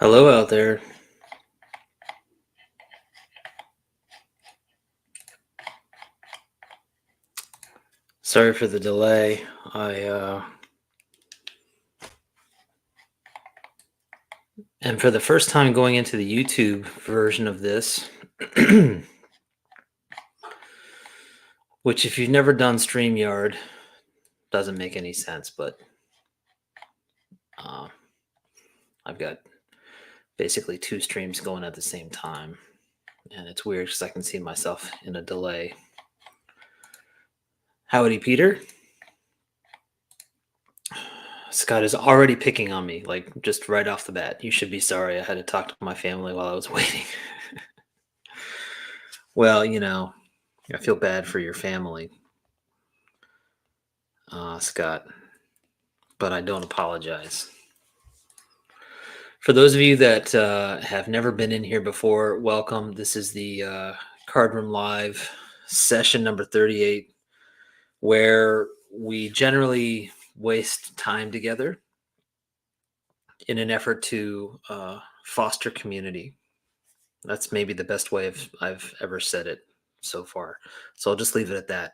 Hello out there. Sorry for the delay. And for the first time going into the YouTube version of this, which if you've never done StreamYard, doesn't make any sense, but uh, I've got basically two streams going at the same time. And it's weird because I can see myself in a delay. Howdy, Peter. Scott is already picking on me, like just right off the bat. You should be sorry. I had to talk to my family while I was waiting. Well, I feel bad for your family, Scott, but I don't apologize. For those of you that have never been in here before, welcome. This is the Card Room Live session number 38, where we generally waste time together in an effort to foster community. That's maybe the best way I've ever said it so far. So I'll just leave it at that.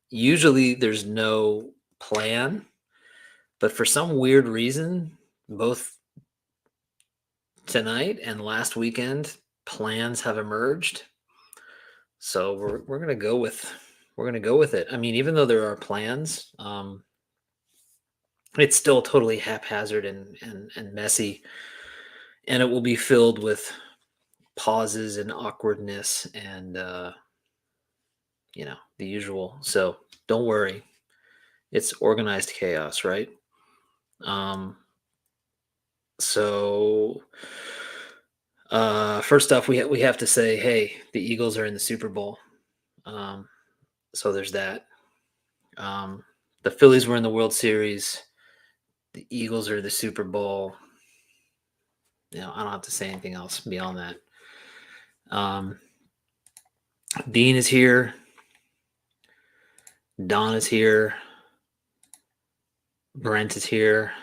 Usually there's no plan, but for some weird reason, both tonight and last weekend, plans have emerged. So we're gonna go with it. I mean, even though there are plans, it's still totally haphazard and messy, and it will be filled with pauses and awkwardness and the usual. So don't worry, it's organized chaos, right? Um, so first off, we have to say, hey, the Eagles are in the Super Bowl. So there's that. Um, the Phillies were in the World Series. The Eagles are the Super Bowl. I don't have to say anything else beyond that. Dean is here. Don is here. Brent is here.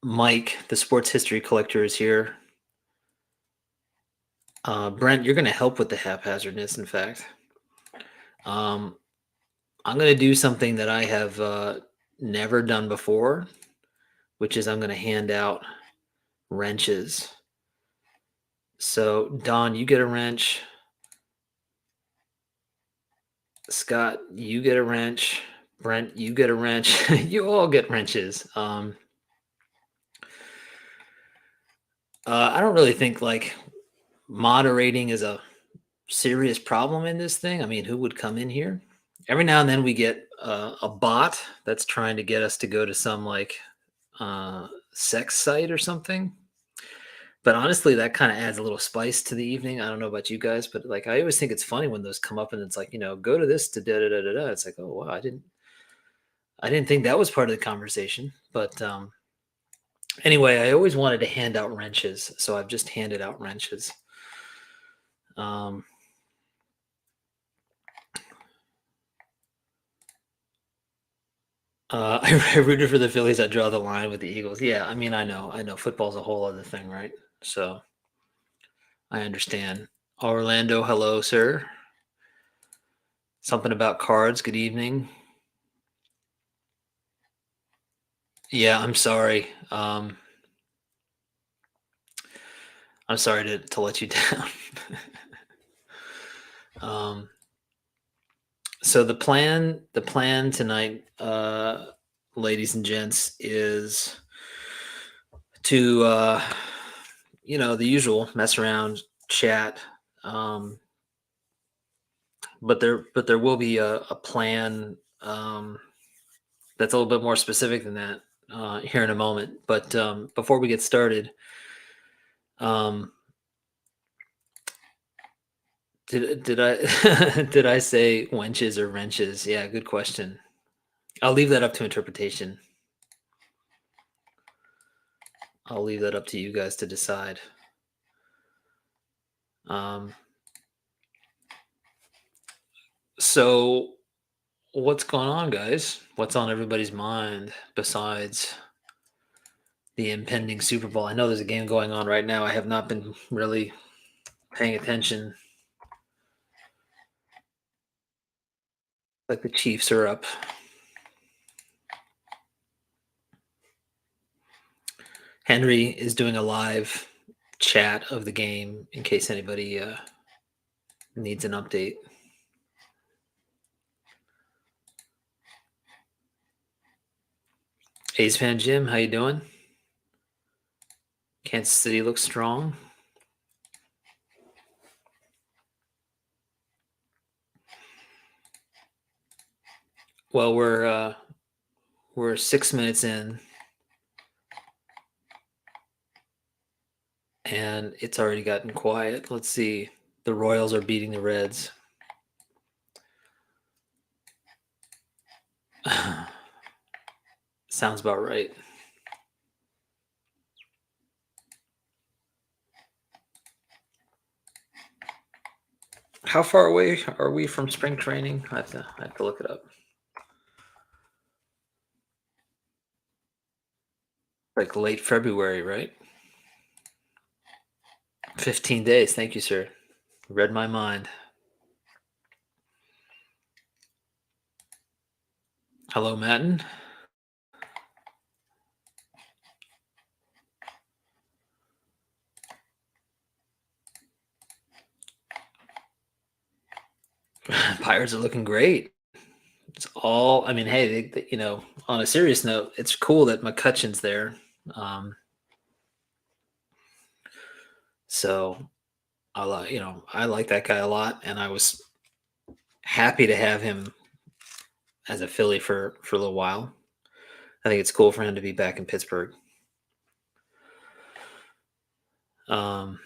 Mike, the sports history collector, is here. Brent, you're going to help with the haphazardness, in fact. I'm going to do something that I have never done before, which is I'm going to hand out wrenches. So, Don, you get a wrench. Scott, you get a wrench. Brent, you get a wrench. You all get wrenches. I don't really think like moderating is a serious problem in this thing. I mean, who would come in here? Every now and then we get a bot that's trying to get us to go to some like sex site or something. But honestly, that kind of adds a little spice to the evening. I don't know about you guys, but like I always think it's funny when those come up and it's like, go to this to da da da da da. It's like, oh wow, I didn't think that was part of the conversation. But anyway, I always wanted to hand out wrenches, so I've just handed out wrenches. I rooted for the Phillies. I draw the line with the Eagles. Yeah, I mean, I know. Football's a whole other thing, right? So I understand. Orlando, hello, sir. Something about cards. Good evening. Yeah, I'm sorry. I'm sorry to let you down. So the plan tonight, ladies and gents, is to the usual mess around, chat. But there will be a plan that's a little bit more specific than that here in a moment. But before we get started, um, did I did I say wenches or wrenches? Yeah, good question. I'll leave that up to interpretation. I'll leave that up to you guys to decide. Um, so what's going on, guys? What's on everybody's mind besides the impending Super Bowl. I know there's a game going on right now. I have not been really paying attention. Like the Chiefs are up. Henry is doing a live chat of the game in case anybody needs an update. A's fan Jim, how you doing? Kansas City looks strong. Well, we're 6 minutes in, and it's already gotten quiet. Let's see. The Royals are beating the Reds. Sounds about right. How far away are we from spring training? I have to look it up. Like late February, right? 15 days. Thank you, sir. Read my mind. Hello, Matten. Pirates are looking great. It's all. I mean, hey, on a serious note, it's cool that McCutcheon's there. Um, so I like that guy a lot, and I was happy to have him as a Philly for a little while. I think it's cool for him to be back in Pittsburgh. Um,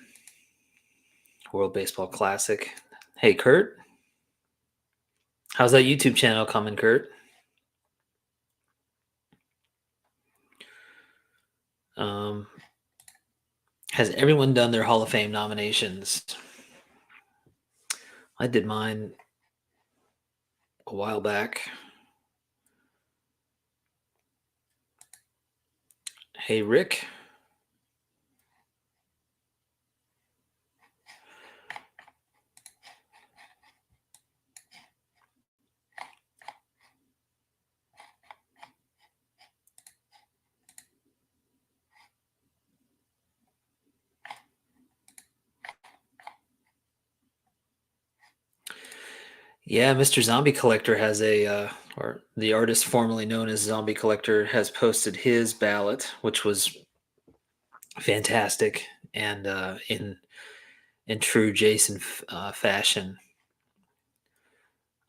World Baseball Classic. Hey, Kurt, how's that YouTube channel coming, Kurt? Has everyone done their Hall of Fame nominations? I did mine a while back. Hey, Rick. Yeah, Mr. Zombie Collector has or the artist formerly known as Zombie Collector has posted his ballot, which was fantastic and in true Jason fashion,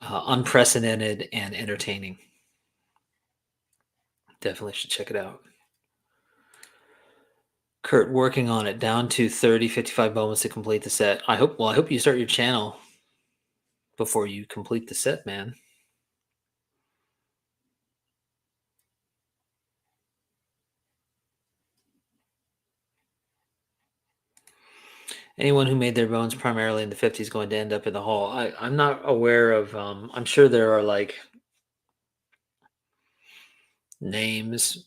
unprecedented and entertaining. Definitely should check it out. Kurt working on it, down to 30, 55 moments to complete the set. I hope you start your channel before you complete the set, man. Anyone who made their bones primarily in the 50s going to end up in the hall. I'm not aware of I'm sure there are like names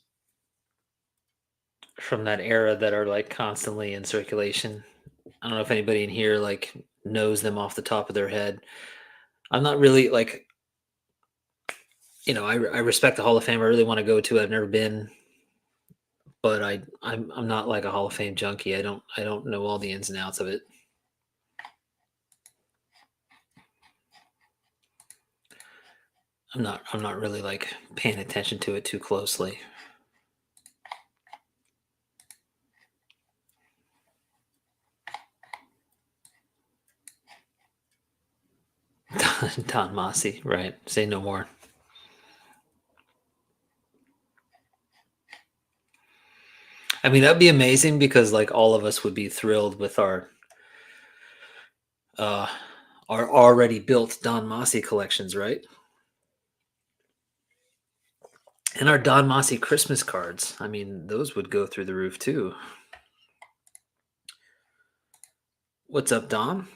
from that era that are like constantly in circulation. I don't know if anybody in here like knows them off the top of their head. I'm not really like, I respect the Hall of Fame. I really want to go to. I've never been, but I'm not like a Hall of Fame junkie. I don't know all the ins and outs of it. I'm not really like paying attention to it too closely. Don Massey, right? Say no more. I mean, that'd be amazing because like all of us would be thrilled with uh our already built Don Massey collections, right? And our Don Massey Christmas cards. I mean, those would go through the roof too. What's up, Don?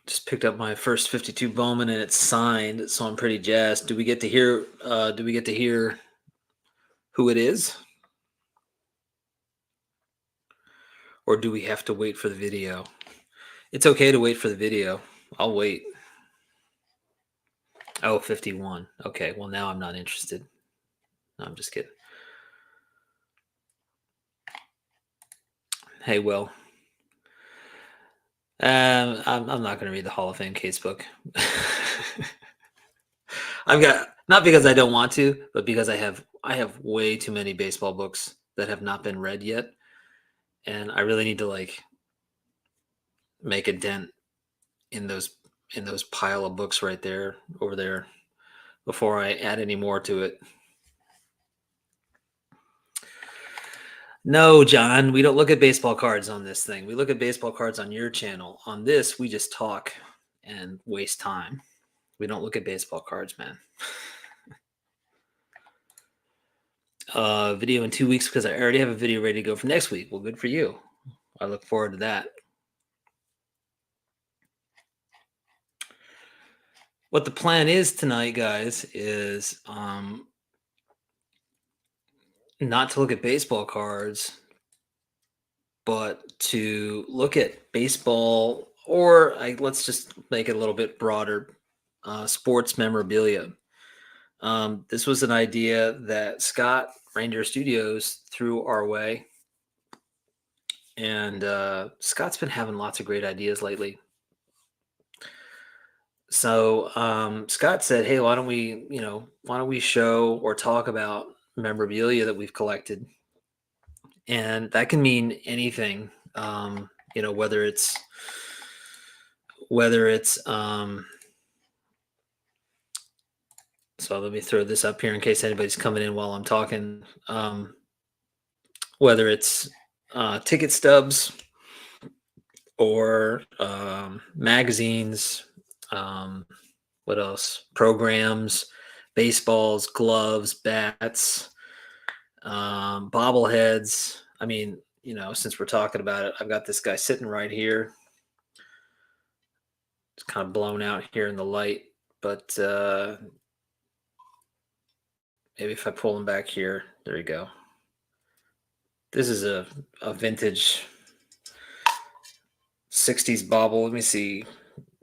Just picked up my first 52 Bowman and it's signed, so I'm pretty jazzed. Do we get to hear? Who it is, or do we have to wait for the video? It's okay to wait for the video. I'll wait. Oh, 51. Okay, well now I'm not interested. No, I'm just kidding. Hey, Will. I'm not going to read the Hall of Fame casebook. I've got, not because I don't want to, but because I have way too many baseball books that have not been read yet, and I really need to like make a dent in those pile of books right there over there before I add any more to it. No, John, we don't look at baseball cards on this thing. We look at baseball cards on your channel. On this, we just talk and waste time. We don't look at baseball cards, man. Video in 2 weeks because I already have a video ready to go for next week. Well, good for you. I look forward to that. What the plan is tonight, guys, is not to look at baseball cards, but to look at baseball, or let's just make it a little bit broader, sports memorabilia. This was an idea that Scott, Reindeer Studios, threw our way. And Scott's been having lots of great ideas lately. So Scott said, hey, why don't we show or talk about memorabilia that we've collected? And that can mean anything, whether it's so let me throw this up here in case anybody's coming in while I'm talking. Whether it's ticket stubs or magazines, what else? Programs, baseballs, gloves, bats, bobbleheads. I mean, since we're talking about it, I've got this guy sitting right here. It's kind of blown out here in the light, but maybe if I pull him back here, there you go. This is a vintage 60s bobble. Let me see.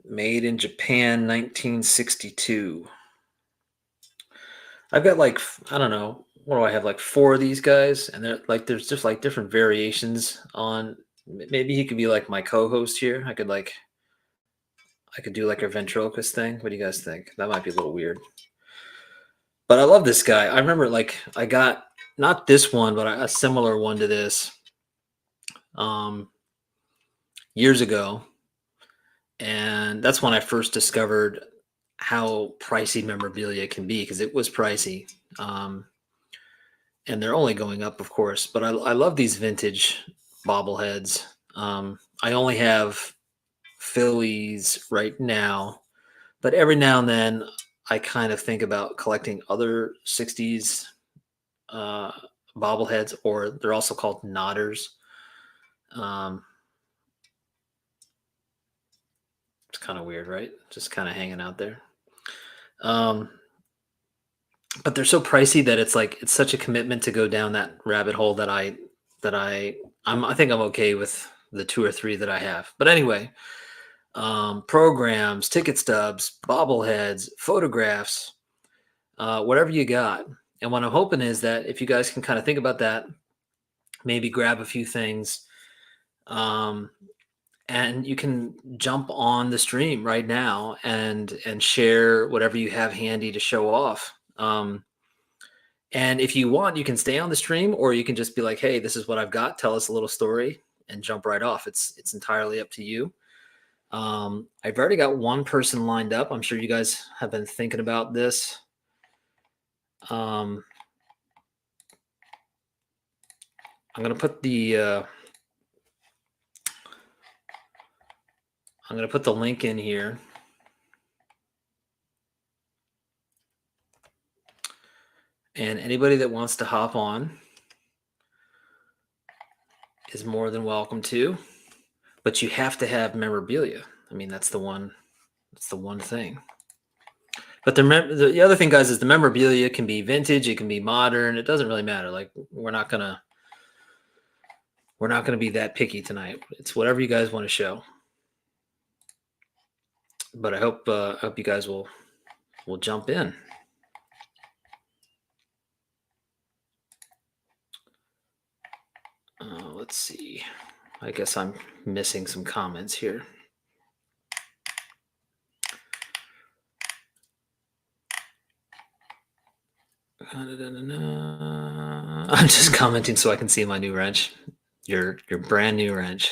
Made in Japan, 1962. I've got like, I don't know, what do I have, like 4 of these guys? And they're like, there's just like different variations on, maybe he could be like my co-host here. I could do like a ventriloquist thing. What do you guys think? That might be a little weird. But I love this guy. I remember like I got, not this one, but a similar one to this years ago. And that's when I first discovered how pricey memorabilia can be, because it was pricey. And they're only going up, of course. But I love these vintage bobbleheads. I only have Phillies right now, but every now and then I kind of think about collecting other 60s bobbleheads, or they're also called nodders. It's kind of weird, right? Just kind of hanging out there. But they're so pricey that it's such a commitment to go down that rabbit hole that I think I'm okay with the 2 or 3 that I have. But anyway, programs, ticket stubs, bobbleheads, photographs, whatever you got. And what I'm hoping is that if you guys can kind of think about that, maybe grab a few things, and you can jump on the stream right now and share whatever you have handy to show off. And if you want, you can stay on the stream, or you can just be like, hey, this is what I've got. Tell us a little story and jump right off. It's entirely up to you. I've already got one person lined up. I'm sure you guys have been thinking about this. I'm going to put the link in here. And anybody that wants to hop on is more than welcome to. But you have to have memorabilia. I mean, that's the one That's the one thing. But the other thing, guys, is the memorabilia can be vintage, it can be modern. It doesn't really matter. Like we're not gonna be that picky tonight. It's whatever you guys want to show. But I hope you guys will jump in. Let's see. I guess I'm missing some comments here. I'm just commenting so I can see my new wrench. Your brand new wrench.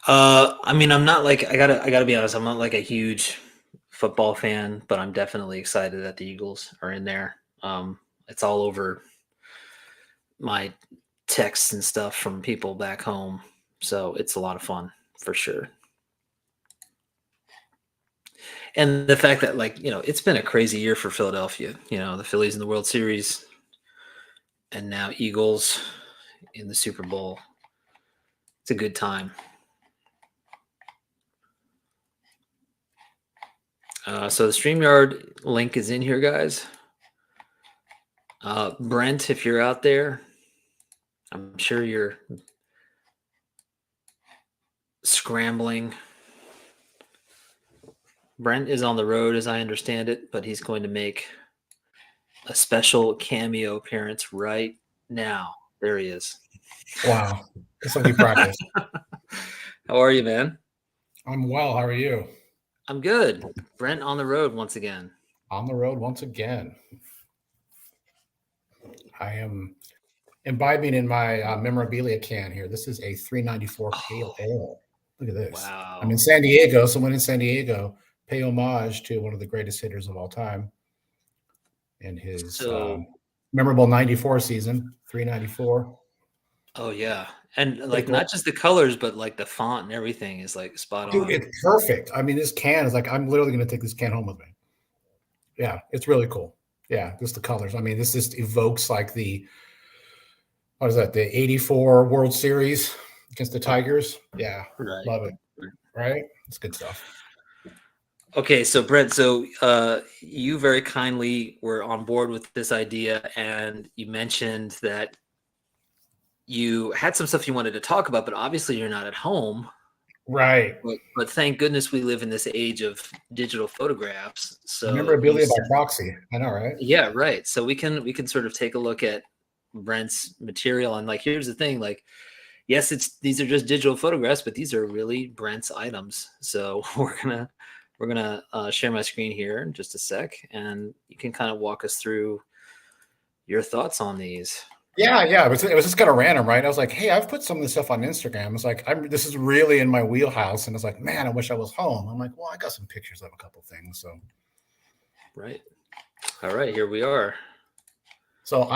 I mean, I'm not like I gotta be honest. I'm not like a huge football fan, but I'm definitely excited that the Eagles are in there. It's all over my texts and stuff from people back home, so it's a lot of fun for sure. And the fact that, like, it's been a crazy year for Philadelphia. The Phillies in the World Series, and now Eagles in the Super Bowl. It's a good time. So the StreamYard link is in here, guys. Brent, if you're out there, I'm sure you're scrambling. Brent is on the road, as I understand it, but he's going to make a special cameo appearance right now. There he is. Wow. This will be practice. How are you, man? I'm well. How are you? I'm good. Brent on the road once again. On the road once again. I am imbibing in my memorabilia can here. This is a 394 Pale Ale. Look at this. Wow. I'm in San Diego. Someone in San Diego pay homage to one of the greatest hitters of all time in his memorable 94 season, 394. Oh, yeah. And like not just the colors, but like the font and everything is like spot on. Dude, it's perfect. I mean, this can is like, I'm literally going to take this can home with me. Yeah, it's really cool. Yeah, just the colors. I mean, this just evokes like the 84 World Series against the Tigers. Yeah, right. Love it. Right? It's good stuff. Okay, so Brent, you very kindly were on board with this idea, and you mentioned that you had some stuff you wanted to talk about, but obviously you're not at home. Right. But thank goodness we live in this age of digital photographs. So memorabilia by proxy. I know, right? Yeah, right. So we can sort of take a look at Brent's material, and like, here's the thing, like, yes, these are just digital photographs, but these are really Brent's items. So we're gonna share my screen here in just a sec, and you can kind of walk us through your thoughts on these. Yeah. It was just kind of random, right? I was like, hey, I've put some of this stuff on Instagram. It's like, this is really in my wheelhouse. And it's like, man, I wish I was home. I'm like, well, I got some pictures of a couple things. So, right. All right, here we are. So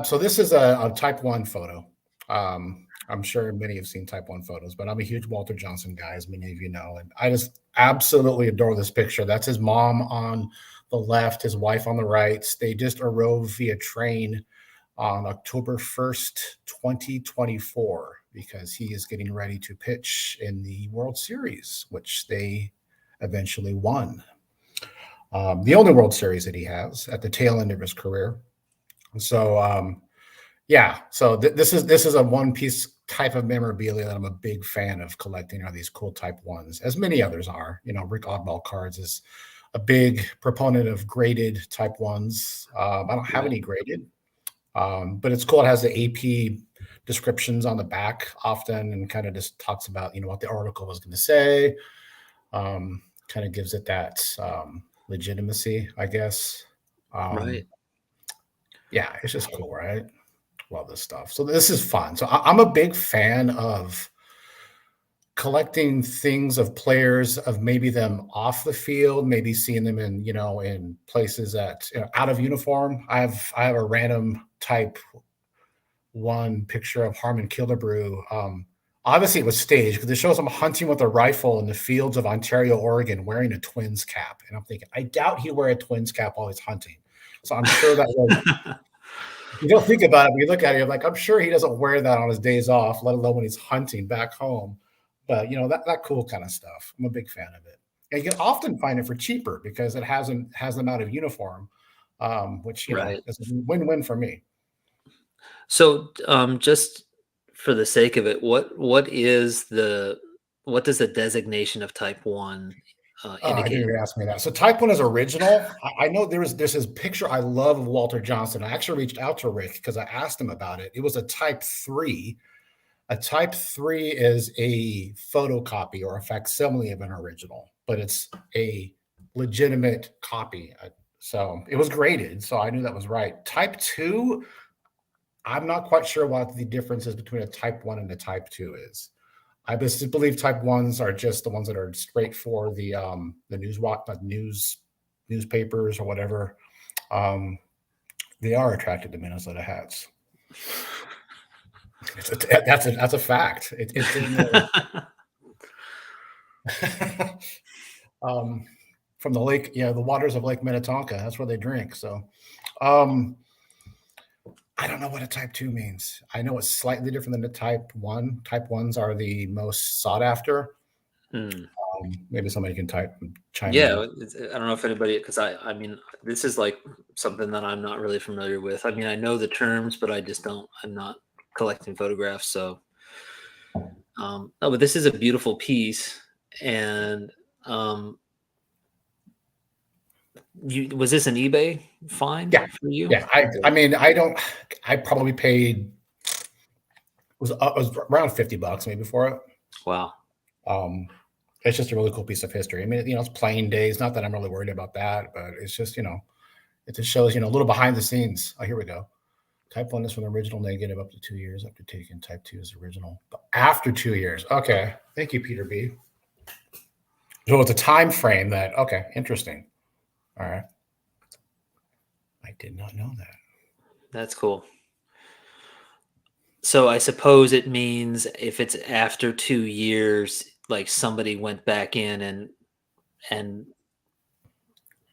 so this is a Type 1 photo. I'm sure many have seen Type 1 photos, but I'm a huge Walter Johnson guy, as many of you know. And I just absolutely adore this picture. That's his mom on the left, his wife on the right. They just arrived via train on October 1st, 2024, because he is getting ready to pitch in the World Series, which they eventually won. The only World Series that he has at the tail end of his career. So, so this is a one-piece type of memorabilia that I'm a big fan of collecting, are these cool Type 1s, as many others are. Rick Oddball Cards is a big proponent of graded Type 1s. I don't have any graded. But it's cool. It has the AP descriptions on the back often, and kind of just talks about, what the article was going to say. Kind of gives it that legitimacy, I guess. Right. Yeah, it's just cool, right? Love this stuff. So this is fun. So I'm a big fan of collecting things of players, of maybe them off the field, maybe seeing them in, in places that out of uniform. I have a random Type 1 picture of Harmon Killebrew. Obviously it was staged because it shows him hunting with a rifle in the fields of Ontario, Oregon, wearing a Twins cap. And I'm thinking, I doubt he'd wear a Twins cap while he's hunting. So I'm sure that was You don't think about it, when you look at it, you're like, I'm sure he doesn't wear that on his days off, let alone when he's hunting back home. But that cool kind of stuff. I'm a big fan of it. And you can often find it for cheaper because it has them out of uniform, which Right. is a win-win for me. So, just for the sake of it, what what does the designation of type 1 I knew you indicate? were gonna ask me that. So type 1 is original. I know there's this picture I love of Walter Johnson. I actually reached out to Rick because I asked him about it. It was a type 3. A type 3 is a photocopy or a facsimile of an original, but it's a legitimate copy. So it was graded, so I knew that was right. Type 2, I'm not quite sure what the difference is between a type 1 and a type 2 is. I just believe type 1s are just the ones that are straight for the newspapers or whatever. They are attracted to Minnesota hats. That's a fact. It's in from the lake, the waters of Lake Minnetonka. That's where they drink. So, I don't know what a type 2 means. I know it's slightly different than the type 1. Type 1s are the most sought after. Hmm. Maybe somebody can chime in. Yeah, I don't know if anybody, because I mean, this is like something that I'm not really familiar with. I mean, I know the terms, but I'm not collecting photographs. So, but this is a beautiful piece. And was this an eBay find for you? Yeah. I probably paid, it was around $50 maybe for it. Wow. It's just a really cool piece of history. I mean, it's playing days. Not that I'm really worried about that, but it's just, it just shows, a little behind the scenes. Oh, here we go. Type 1 is from the original negative up to 2 years after taking. Type 2 is original. But after 2 years. Okay. Thank you, Peter B. So it's a time frame that, okay, interesting. All right. I did not know that. That's cool. So I suppose it means if it's after 2 years, like somebody went back in and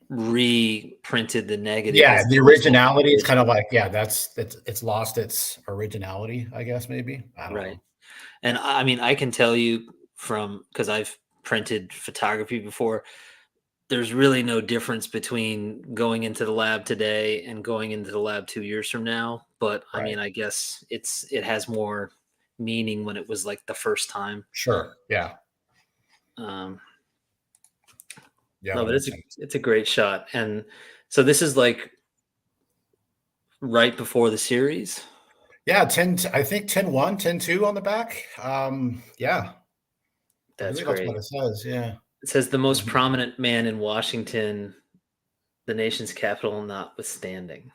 reprinted the negative. Yeah, the originality is kind of like, it's lost its originality, I guess, maybe. I don't know. And I mean, I can tell you because I've printed photography before, there's really no difference between going into the lab today and going into the lab 2 years from now. But I mean, I guess it has more meaning when it was like the first time. Sure. Yeah. No, but it's a great shot. And so this is like right before the series. Yeah, 10, I think 10-1, 10-2 on the back. Yeah. That's great. That's what it says. Yeah. It says the most prominent man in Washington, the nation's capital notwithstanding.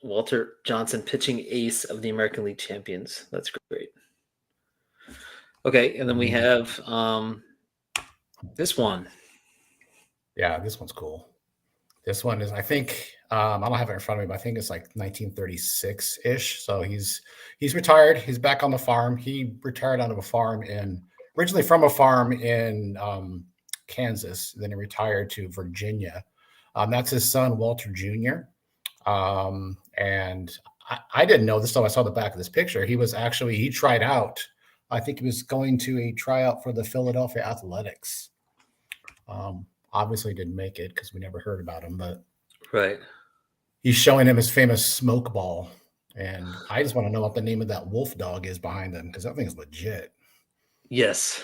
Walter Johnson, pitching ace of the American League champions. That's great. Okay, and then we have this one. Yeah, this one's cool. This one is, I think, I don't have it in front of me, but I think it's like 1936-ish. So he's retired. He's back on the farm. He retired out of a farm originally from a farm in Kansas. Then he retired to Virginia. That's his son, Walter Jr. And I didn't know this until I saw the back of this picture. He tried out. I think he was going to a tryout for the Philadelphia Athletics. Obviously didn't make it because we never heard about him, but he's showing him his famous smoke ball. And I just want to know what the name of that wolf dog is behind him, because that thing is legit. Yes.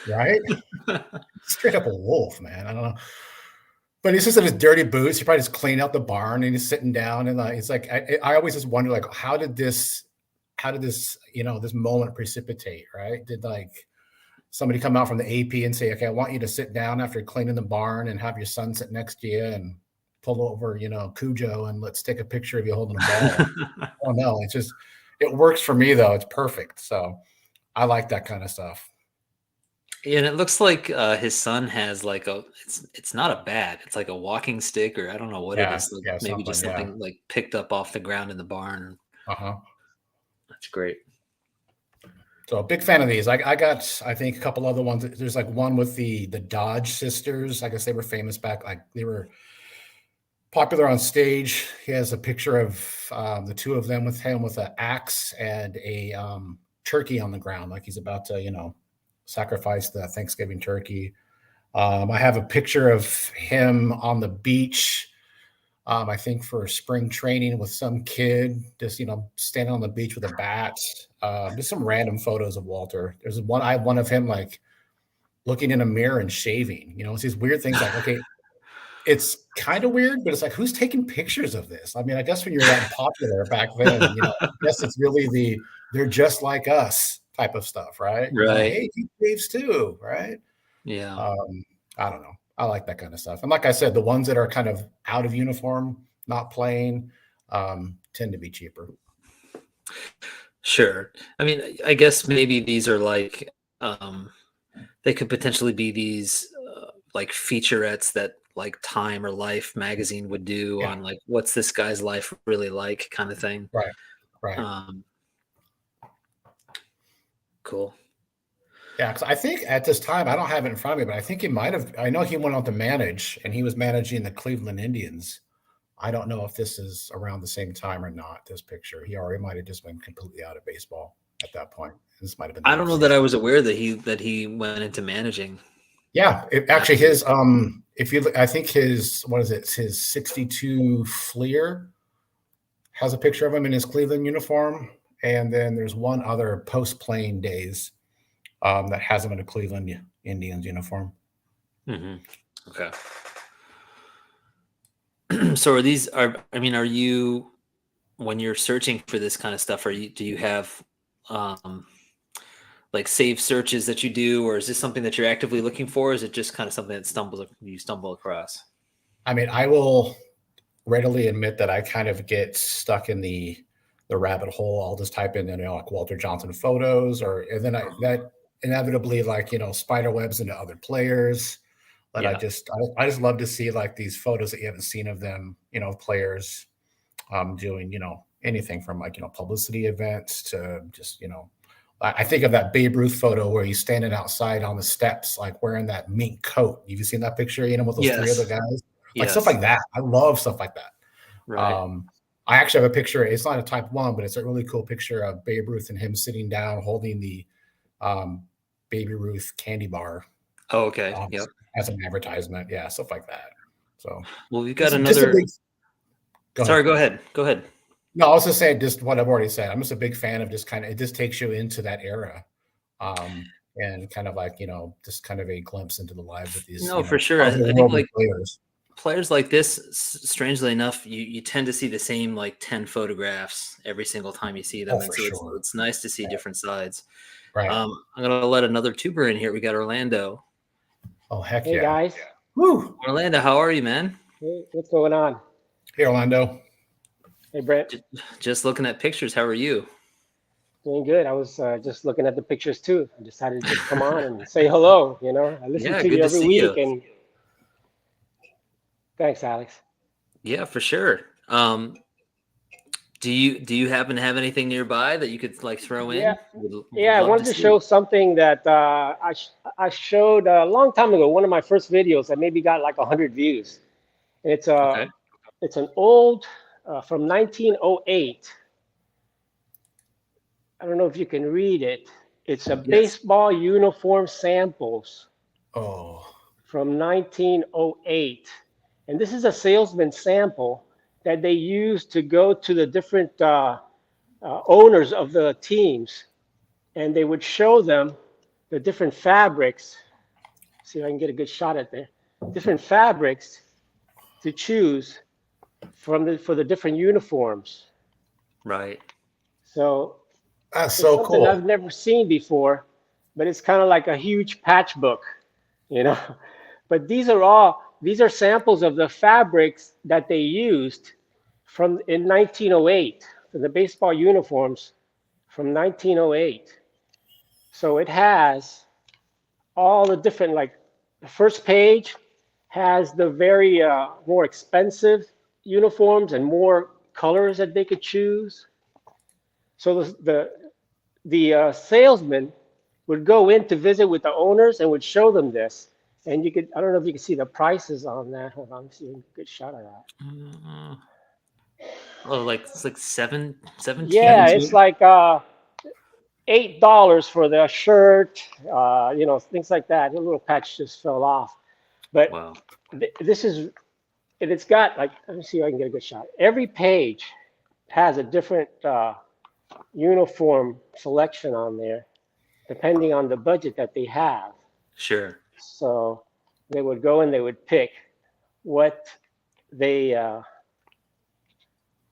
Right? Straight up a wolf, man. I don't know. But he's just in his dirty boots. He probably just cleaned out the barn and he's sitting down. And it's like, I always just wonder, like, how did this, this moment precipitate, right? Did somebody come out from the AP and say, okay, I want you to sit down after cleaning the barn and have your son sit next to you and pull over, Cujo, and let's take a picture of you holding a ball. Oh no, it works for me though. It's perfect. So I like that kind of stuff. Yeah, and it looks like his son has like it's not a bat. It's like a walking stick, or I don't know what it is. Like maybe just something like picked up off the ground in the barn. That's great. So a big fan of these. I got, I think, a couple other ones. There's like one with the Dodge sisters. I guess they were famous back. Like they were popular on stage. He has a picture of the two of them with him with an axe and a turkey on the ground, like he's about to, sacrifice the Thanksgiving turkey. I have a picture of him on the beach, I think for spring training with some kid, just, standing on the beach with a bat. Just some random photos of Walter. There's one, I have one of him like looking in a mirror and shaving. It's these weird things like, okay, it's kind of weird, but it's like, who's taking pictures of this? I mean, I guess when you're that popular back then, I guess it's really they're just like us type of stuff, right? Right. Hey, he shaves too, right? Yeah. I don't know. I like that kind of stuff. And like I said, the ones that are kind of out of uniform, not playing, tend to be cheaper. Sure. I mean, I guess maybe these are like, they could potentially be these like featurettes that like Time or Life magazine would do Yeah. on like, what's this guy's life really like kind of thing. Right. Cool. Yeah, because I think at this time, I don't have it in front of me, but I think he might have. I know he went on to manage, and he was managing the Cleveland Indians. I don't know if this is around the same time or not. This picture, he already might have just been completely out of baseball at that point. This might have been. I don't know that I was aware that he went into managing. Yeah, actually his if you look, I think his what is it? His 62 Fleer has a picture of him in his Cleveland uniform, and then there's one other post playing days that has him in a Cleveland Indians uniform. Mm-hmm. Okay. So are you, when you're searching for this kind of stuff, do you have like save searches that you do, or is this something that you're actively looking for? Or is it just kind of something that you stumble across? I mean, I will readily admit that I kind of get stuck in the rabbit hole. I'll just type in, like Walter Johnson photos, and then that inevitably spider webs into other players. But yeah. I just love to see like these photos that you haven't seen of them, players doing, anything from like, publicity events to just, I think of that Babe Ruth photo where he's standing outside on the steps, like wearing that mink coat. Have you seen that picture, with those three other guys? Like stuff like that. I love stuff like that. Right. I actually have a picture. It's not a type 1, but it's a really cool picture of Babe Ruth and him sitting down holding the Baby Ruth candy bar. Oh, okay. Yep. As an advertisement. Yeah, stuff like that. So, well, we've got another. Sorry, go ahead. No, I was just saying just what I've already said. I'm just a big fan of it just takes you into that era. And kind of like, just kind of a glimpse into the lives of these. No, for sure. I think like players like this, strangely enough, you tend to see the same like 10 photographs every single time you see them. Oh, and so it's nice to see different sides. Right. I'm going to let another tuber in here. We got Orlando. Oh, heck yeah. Hey, guys. Woo. Orlando, how are you, man? Hey, what's going on? Hey, Orlando. Hey, Brent. Just looking at pictures. How are you? Doing good. I was just looking at the pictures, too. I decided to come on and say hello. I listen to you every week. And thanks, Alex. Yeah, for sure. Do you happen to have anything nearby that you could like throw in? I wanted to show something that I showed a long time ago. One of my first videos that maybe got like 100 views. It's it's an old from 1908. I don't know if you can read it. It's a baseball uniform samples. Oh. From 1908, and this is a salesman sample that they use to go to the different owners of the teams, and they would show them the different fabrics. See if I can get a good shot at there. Different fabrics to choose for the different uniforms. Right. So that's so cool. I've never seen before, but it's kind of like a huge patch book, But these are samples of the fabrics that they used in 1908 for the baseball uniforms from 1908. So it has all the different, like the first page has the very more expensive uniforms and more colors that they could choose. So the salesman would go in to visit with the owners and would show them this. And you could, I don't know if you can see the prices on that. Hold on, let me see a good shot of that. Oh, like it's like 17. Yeah, it's like $8 for the shirt, things like that. The little patch just fell off. But Wow. this is, and it's got like, let me see if I can get a good shot. Every page has a different uniform selection on there, depending on the budget that they have. Sure. So they would go and they would pick what they,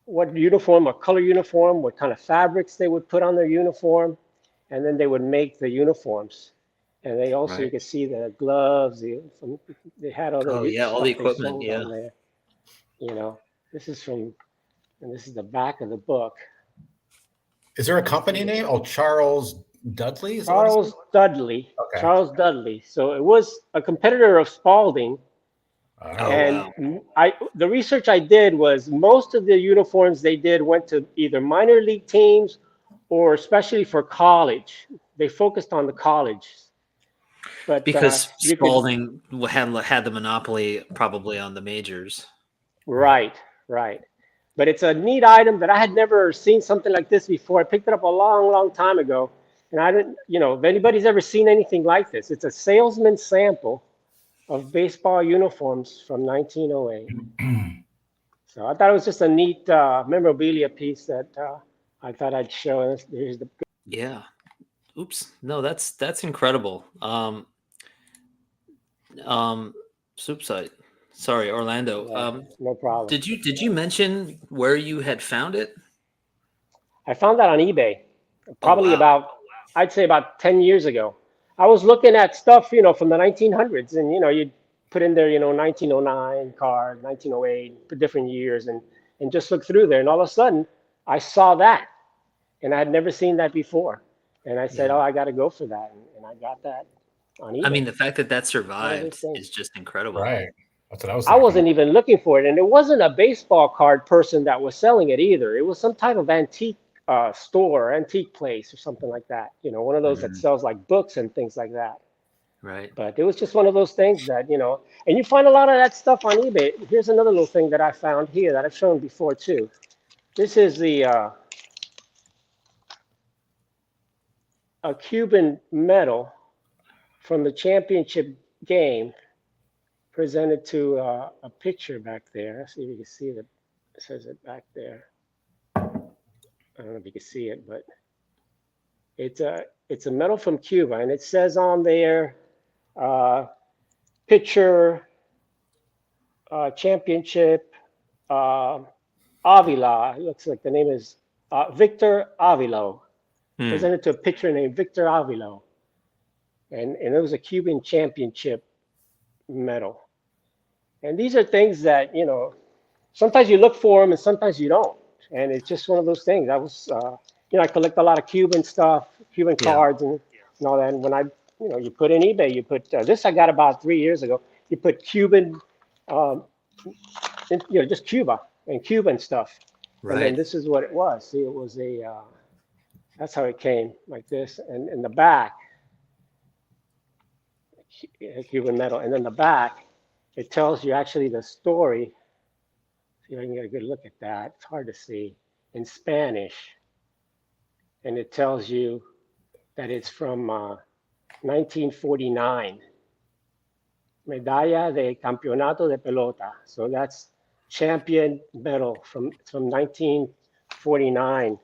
what uniform or color uniform, what kind of fabrics they would put on their uniform, and then they would make the uniforms. And they also, you Right. could see the gloves, they had other Oh yeah, all stuff the they equipment. sold Yeah. on there. This is from, and this is the back of the book. Is there a company name? Oh, Charles Dudley? Is that what it Charles says? Dudley. Okay. Charles Dudley. So it was a competitor of Spalding. All right. Oh, And wow. the research I did was most of the uniforms they did went to either minor league teams or especially for college. They focused on the college. But Because you could, Spalding had the monopoly probably on the majors. right. But it's a neat item that I had never seen something like this before. I picked it up a long, long time ago. And I didn't, if anybody's ever seen anything like this, it's a salesman's sample of baseball uniforms from 1908. So I thought it was just a neat memorabilia piece that I thought I'd show. Here's the, Yeah. Oops. No, that's incredible. Soup site. Sorry, Orlando. yeah, no problem. Did you mention where you had found it? I found that on eBay, probably wow. about, I'd say about 10 years ago. I was looking at stuff, from the 1900s, and you'd put in there, 1909 card, 1908, put different years, and just look through there, and all of a sudden, I saw that, and I had never seen that before, and I said, Yeah. "Oh, I got to go for that," and I got that on eBay. I mean, the fact that One of those survived things. is just incredible. Right. That's what I was I thinking. wasn't even looking for it, and it wasn't a baseball card person that was selling it either. It was some type of antique store, antique place, or something like that. One of those that Mhm. sells like books and things like that. Right. But it was just one of those things that, and you find a lot of that stuff on eBay. Here's another little thing that I found here that I've shown before too. This is a Cuban medal from the championship game presented to a picture back there. Let's see if you can see it. It says it back there. I don't know if you can see it, but it's a medal from Cuba, and it says on there, picture, championship, Avila. It looks like the name is Victor Avilo. Presented to a pitcher named Victor Avilo, and it was a Cuban championship medal. And these are things that, sometimes you look for them and sometimes you don't. And it's just one of those things. I was, I collect a lot of Cuban stuff, Cuban Yeah. cards and all that. And when you put in eBay, you put, this I got about 3 years ago, you put Cuban, just Cuba and Cuban stuff. And then Right. this is what it was. See, it was that's how it came, like this. And in the back, Cuban medal. And then the back, it tells you actually the story. See if I can get a good look at that. It's hard to see in Spanish. And it tells you that it's from 1949. Medalla de Campeonato de Pelota. So that's champion medal from 1949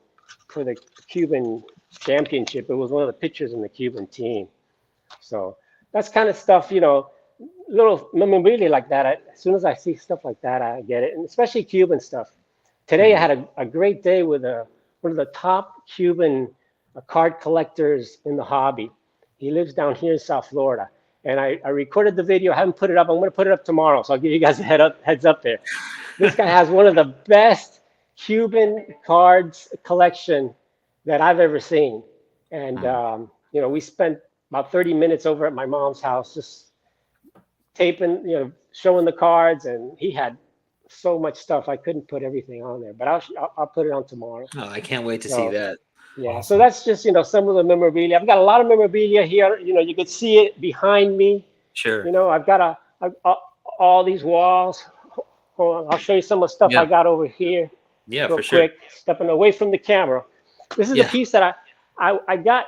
for the Cuban championship. It was one of the pitchers in the Cuban team. So that's kind of stuff, little memorabilia like that. As soon as I see stuff like that, I get it, and especially Cuban stuff. Today I had a great day with one of the top Cuban card collectors in the hobby. He lives down here in South Florida, and I recorded the video. I haven't put it up. I'm going to put it up tomorrow, so I'll give you guys a heads up there. This guy has one of the best Cuban cards collection that I've ever seen, and we spent about 30 minutes over at my mom's house just taping, showing the cards, and he had so much stuff. I couldn't put everything on there, but I'll put it on tomorrow. Oh, I can't wait to see So, that. yeah, so that's just, some of the memorabilia. I've got a lot of memorabilia here. You could see it behind me. Sure. You know, I've got all these walls. Hold on, I'll show you some of the stuff Yeah. I got over here Yeah, real for sure. quick, stepping away from the camera. This is a Yeah. piece that I got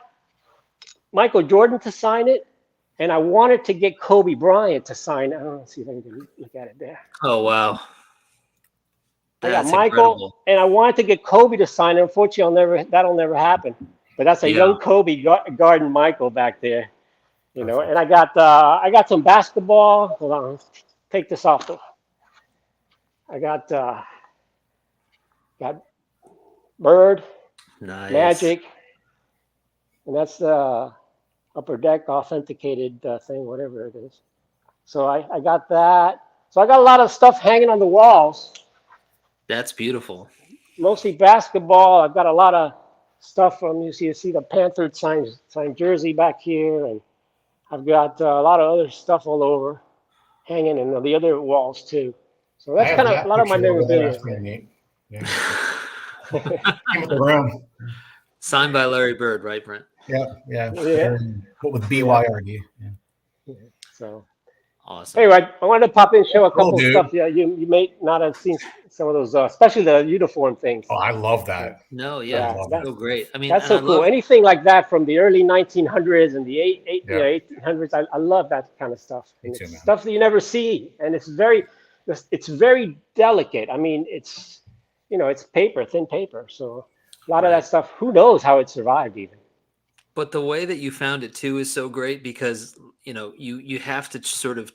Michael Jordan to sign it, and I wanted to get Kobe Bryant to sign it. I don't know, see if I can look at it there. Oh wow. I got That's Michael, incredible. and I wanted to get Kobe to sign it. Unfortunately, that'll never happen. But that's a Yeah. young Kobe guarding Michael back there, you know. And I got some basketball. Hold on, take this off. I got Bird, Nice. Magic, and that's the upper deck authenticated thing, whatever it is. So I got that. So I got a lot of stuff hanging on the walls. That's beautiful. Mostly basketball. I've got a lot of stuff from you see the Panther signed jersey back here, and I've got a lot of other stuff all over hanging in the other walls too. So that's kind of a lot of my memorabilia. That's pretty neat. Yeah. Came with the room. Signed by Larry Bird, right, Brent? Yeah, yeah. Yeah. What with BYRD. Yeah. So Awesome. anyway, I wanted to pop in and show a Cool, couple dude. stuff. Yeah, you may not have seen some of those, especially the uniform things. Oh, I love that. No, Yeah, yeah, that- so great. I mean, That's and so I cool. love- Anything like that from the early 1900s and the Yeah. 1800s, I love that kind of stuff. Me And too, it's man. stuff that you never see, and it's very delicate. I mean, it's it's paper, thin paper, so a lot of Right. that stuff. Who knows how it survived even? But the way that you found it too is so great because you have to sort of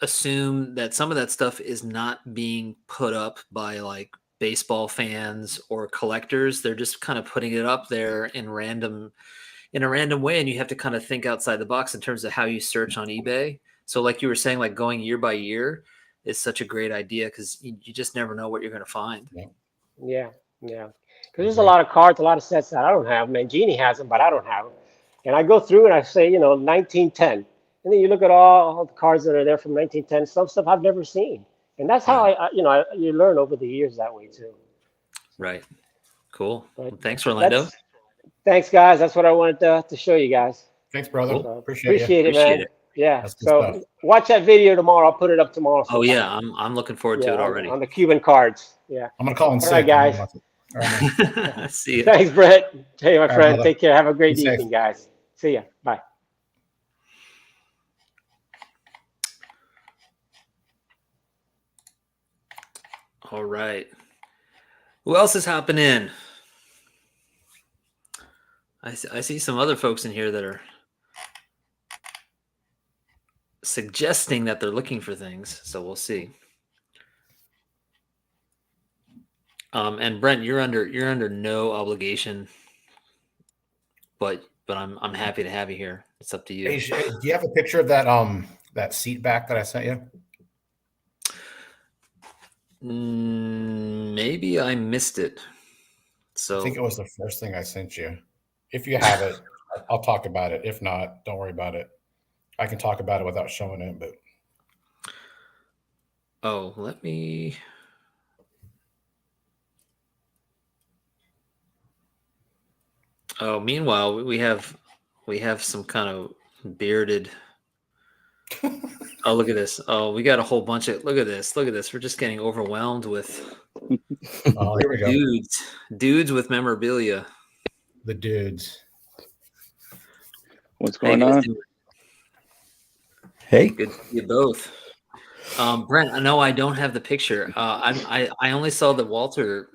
assume that some of that stuff is not being put up by like baseball fans or collectors. They're just kind of putting it up there in a random way, and you have to kind of think outside the box in terms of how you search on eBay. So like you were saying, like going year by year is such a great idea because you just never know what you're going to find. Yeah. Because there's a lot of cards, a lot of sets that I don't have. Mangini has them, but I don't have them. And I go through and I say, 1910. And then you look at all the cards that are there from 1910, some stuff I've never seen. And that's how you learn over the years that way too. Right. Cool. But Well, thanks, Orlando. Thanks, guys. That's what I wanted to show you guys. Thanks, brother. So, Appreciate you. it, man. Appreciate it. Yeah. That's good So stuff. watch that video tomorrow. I'll put it up tomorrow. Oh sometime. yeah, I'm looking forward to Yeah, it already. on the Cuban cards. Yeah. I'm gonna call him All sick. right, guys. All right, man. See you. Thanks, Brett. Hey, my right, friend. brother. Take care. Have a great Be safe. evening, guys. See ya. Bye. All right. Who else is hopping in? I see some other folks in here that are suggesting that they're looking for things, so we'll see. And Brent, you're under no obligation, but I'm happy to have you here. It's up to you. Hey, do you have a picture of that seat back that I sent you? Maybe I missed it. So I think it was the first thing I sent you. If you have it, I'll talk about it. If not, don't worry about it. I can talk about it without showing it, but oh, let me. Oh, meanwhile, we have some kind of bearded. Oh, look at this. Oh, we got a whole bunch of. Look at this. Look at this. We're just getting overwhelmed with oh, here we go. dudes with memorabilia. The dudes. What's How you going guys on? doing? Hey, Good to see you both. Brent, I know I don't have the picture. I only saw the Walter,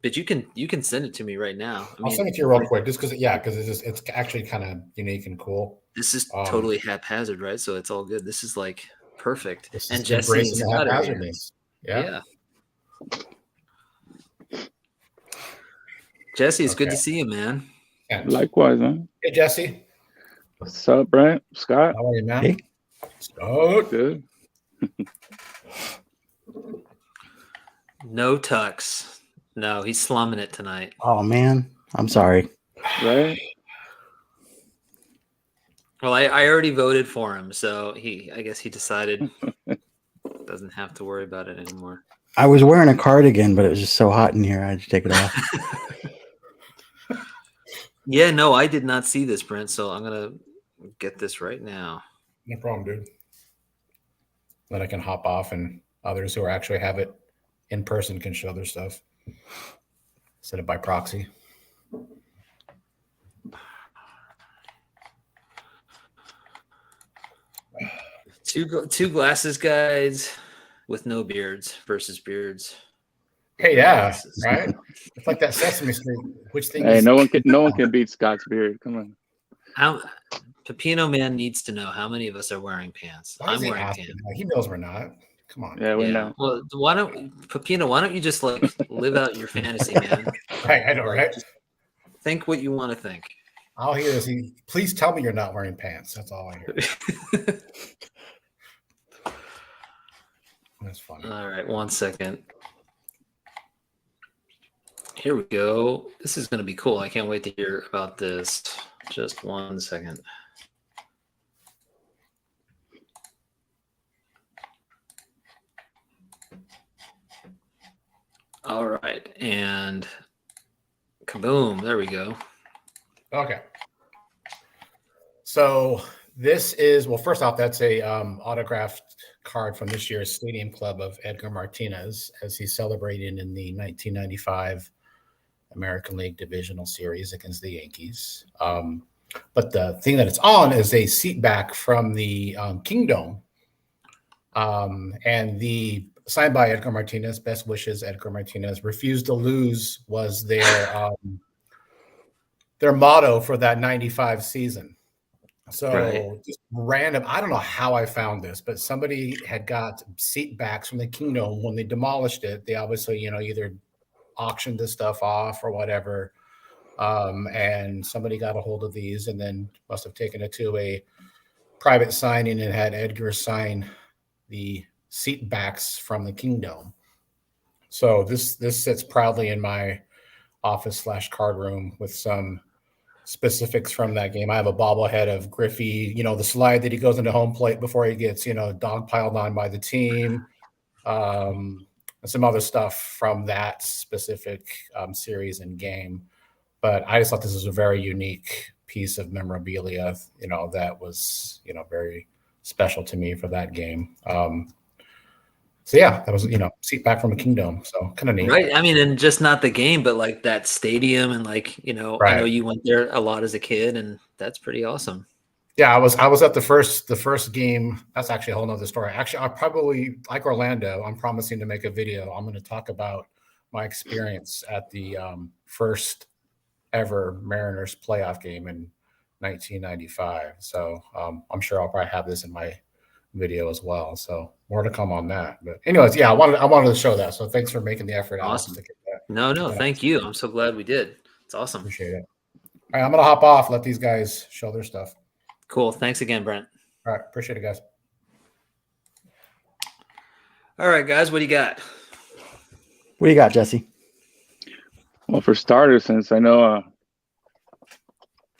but you can send it to me right now. I'll send it to you real quick, just because it's actually kind of unique and cool. This is totally haphazard, right? So it's all good. This is like perfect. This And is Jesse and embracing the Scott are here. haphazardness. Yeah. Jesse, it's good Okay. to see you, man. Yeah. likewise, man. Hey, Jesse. What's up, Brent? Scott? How are you, man? Hey. Scott. Good. No tux. No, he's slumming it tonight. Oh man, I'm sorry. Right? Well, I already voted for him, so I guess he decided doesn't have to worry about it anymore. I was wearing a cardigan, but it was just so hot in here, I had to take it off. Yeah, no, I did not see this, Brent. So I'm gonna get this right now. No problem, dude. Then I can hop off, and others who actually have it in person can show their stuff instead of by proxy. Two glasses guys with no beards versus beards. Hey, yeah, Glasses. right. It's like that Sesame Street. Which thing? Hey, is no one can beat Scott's beard. Come on. How Pepino man needs to know how many of us are wearing pants. Why is I'm he wearing asking? pants. He knows we're not. Come on. Yeah, we Yeah. know. Well, why don't Pepino? Why don't you just like live out your fantasy, man? Right, I know, Like, right? just think what you want to think. All I hear is please tell me you're not wearing pants. That's all I hear. That's funny. All right, 1 second. Here we go. This is going to be cool. I can't wait to hear about this. Just 1 second. All right, and kaboom! There we go. Okay. So this is, well, first off, that's a autographed card from this year's Stadium Club of Edgar Martinez as he's celebrating in the 1995 American League Divisional Series against the Yankees. But the thing that it's on is a seat back from the Kingdome. And the signed by Edgar Martinez, best wishes, Edgar Martinez. Refuse to lose was their motto for that 95 season. So Right. just random, I don't know how I found this, but somebody had got seat backs from the Kingdome when they demolished it. They obviously, either auctioned this stuff off or whatever. And somebody got a hold of these and then must have taken it to a private signing and had Edgar sign the seat backs from the Kingdome. So this sits proudly in my office / card room with some specifics from that game. I have a bobblehead of Griffey, the slide that he goes into home plate before he gets, dog piled on by the team. And some other stuff from that specific series and game. But I just thought this was a very unique piece of memorabilia, that was, very special to me for that game. So yeah, that was, seat back from a Kingdome. So kind of neat. Right. I mean, and just not the game, but like that stadium and like, I know Right. you went there a lot as a kid and that's pretty awesome. Yeah, I was at the first game. That's actually a whole nother story. Actually, I probably, like Orlando, I'm promising to make a video. I'm going to talk about my experience at the first ever Mariners playoff game in 1995. So I'm sure I'll probably have this in my video as well. So more to come on that. But anyways, yeah, I wanted to show that. So thanks for making the effort. Alex, Awesome. to get that. No, thank you. I'm so glad we did. It's awesome. Appreciate it. All right, I'm gonna hop off. Let these guys show their stuff. Cool. Thanks again, Brent. All right, appreciate it, guys. All right, guys, what do you got? What do you got, Jesse? Well, for starters, since I know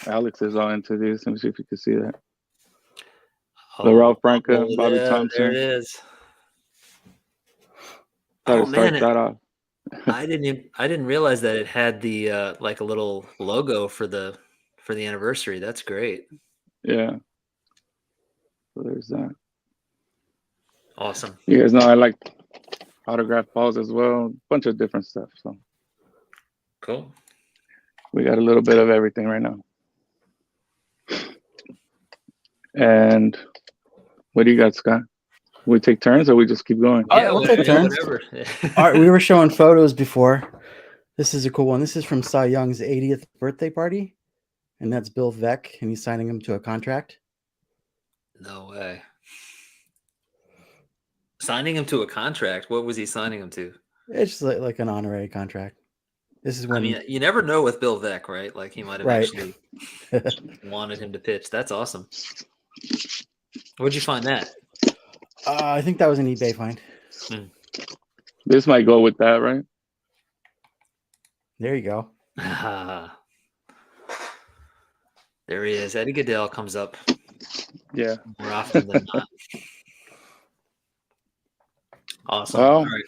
Alex is all into these, let me see if you can see that. The Ralph Branca, Bobby Thompson. There it is. Try to Oh start man, that off. I didn't realize that it had the like a little logo for the anniversary. That's great. Yeah. So there's that. Awesome. You guys know I like autograph balls as well. A bunch of different stuff. So Cool. we got a little bit of everything right now. And what do you got, Scott? We take turns or we just keep going? Yeah, we'll take turns. Whatever. All right, we were showing photos before. This is a cool one. This is from Cy Young's 80th birthday party, and that's Bill Veeck, and he's signing him to a contract. No way. Signing him to a contract. What was he signing him to? It's just like an honorary contract. This is when I mean, you never know with Bill Veeck, right? Like he might have Right. actually wanted him to pitch. That's awesome. Where'd you find that? I think that was an eBay find. This might go with that, right? There you go. There he is. Eddie Goodell comes up Yeah. more often than not. Awesome. Well, All right.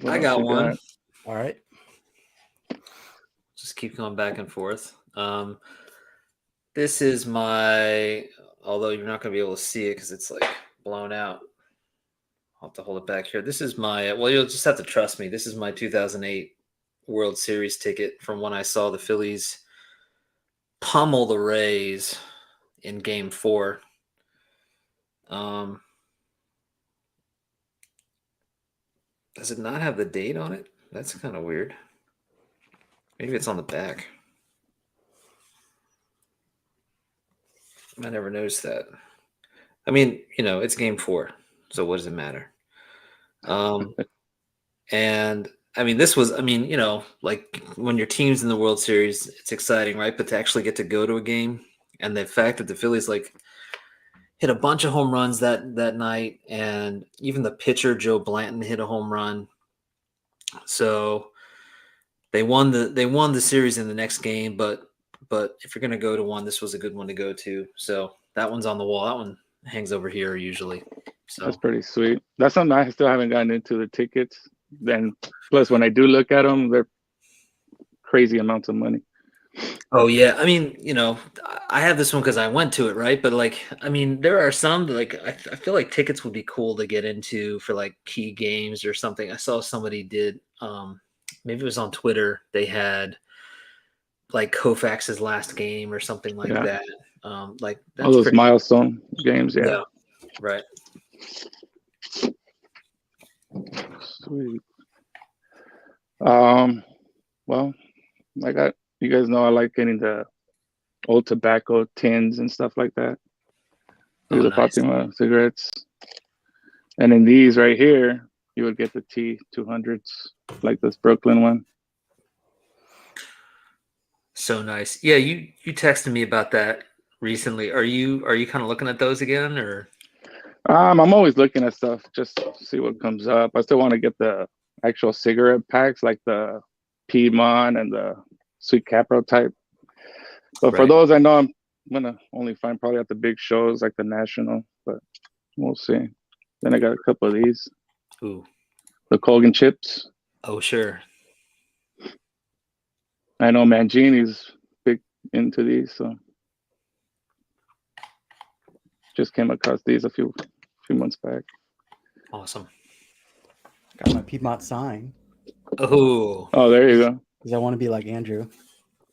What I else got you one. All right. Just keep going back and forth. This is my, although you're not going to be able to see it because it's like blown out. I'll have to hold it back here. This is my, well, you'll just have to trust me. This is my 2008 World Series ticket from when I saw the Phillies pummel the Rays in Game 4. Does it not have the date on it? That's kind of weird. Maybe it's on the back. I never noticed that. I mean, it's Game 4, so what does it matter? And I mean, this was, like when your team's in the World Series, it's exciting, right? But to actually get to go to a game, and the fact that the Phillies like hit a bunch of home runs that night, and even the pitcher Joe Blanton hit a home run. So they won the series in the next game, but if you're going to go to one, this was a good one to go to. So that one's on the wall. That one hangs over here usually. So That's pretty sweet. That's something I still haven't gotten into, the tickets. Then plus when I do look at them, they're crazy amounts of money. Oh yeah, I mean, I have this one because I went to it, right? But like, I mean, there are some like I feel like tickets would be cool to get into for like key games or something. I saw somebody did, maybe it was on Twitter. They had like Koufax's last game or something like Yeah. that. Like that's All those pretty, milestone games, yeah. yeah, right. Sweet. Well, you guys know I like getting the old tobacco tins and stuff like that. Oh, These are nice. Fatima cigarettes. And in these right here, you would get the T200s, like this Brooklyn one. So nice. Yeah, you texted me about that recently. Are you kind of looking at those again, or? I'm always looking at stuff just to see what comes up. I still want to get the actual cigarette packs, like the Piedmont and the Sweet Capro type. But for Right. those, I know I'm gonna only find probably at the big shows like the National, but we'll see. Then I got a couple of these, Ooh. the Colgan chips. Oh, sure. I know Mangini's big into these, so just came across these a few months back. Awesome. Got my Piedmont sign Oh, Oh, there you go. because I want to be like Andrew,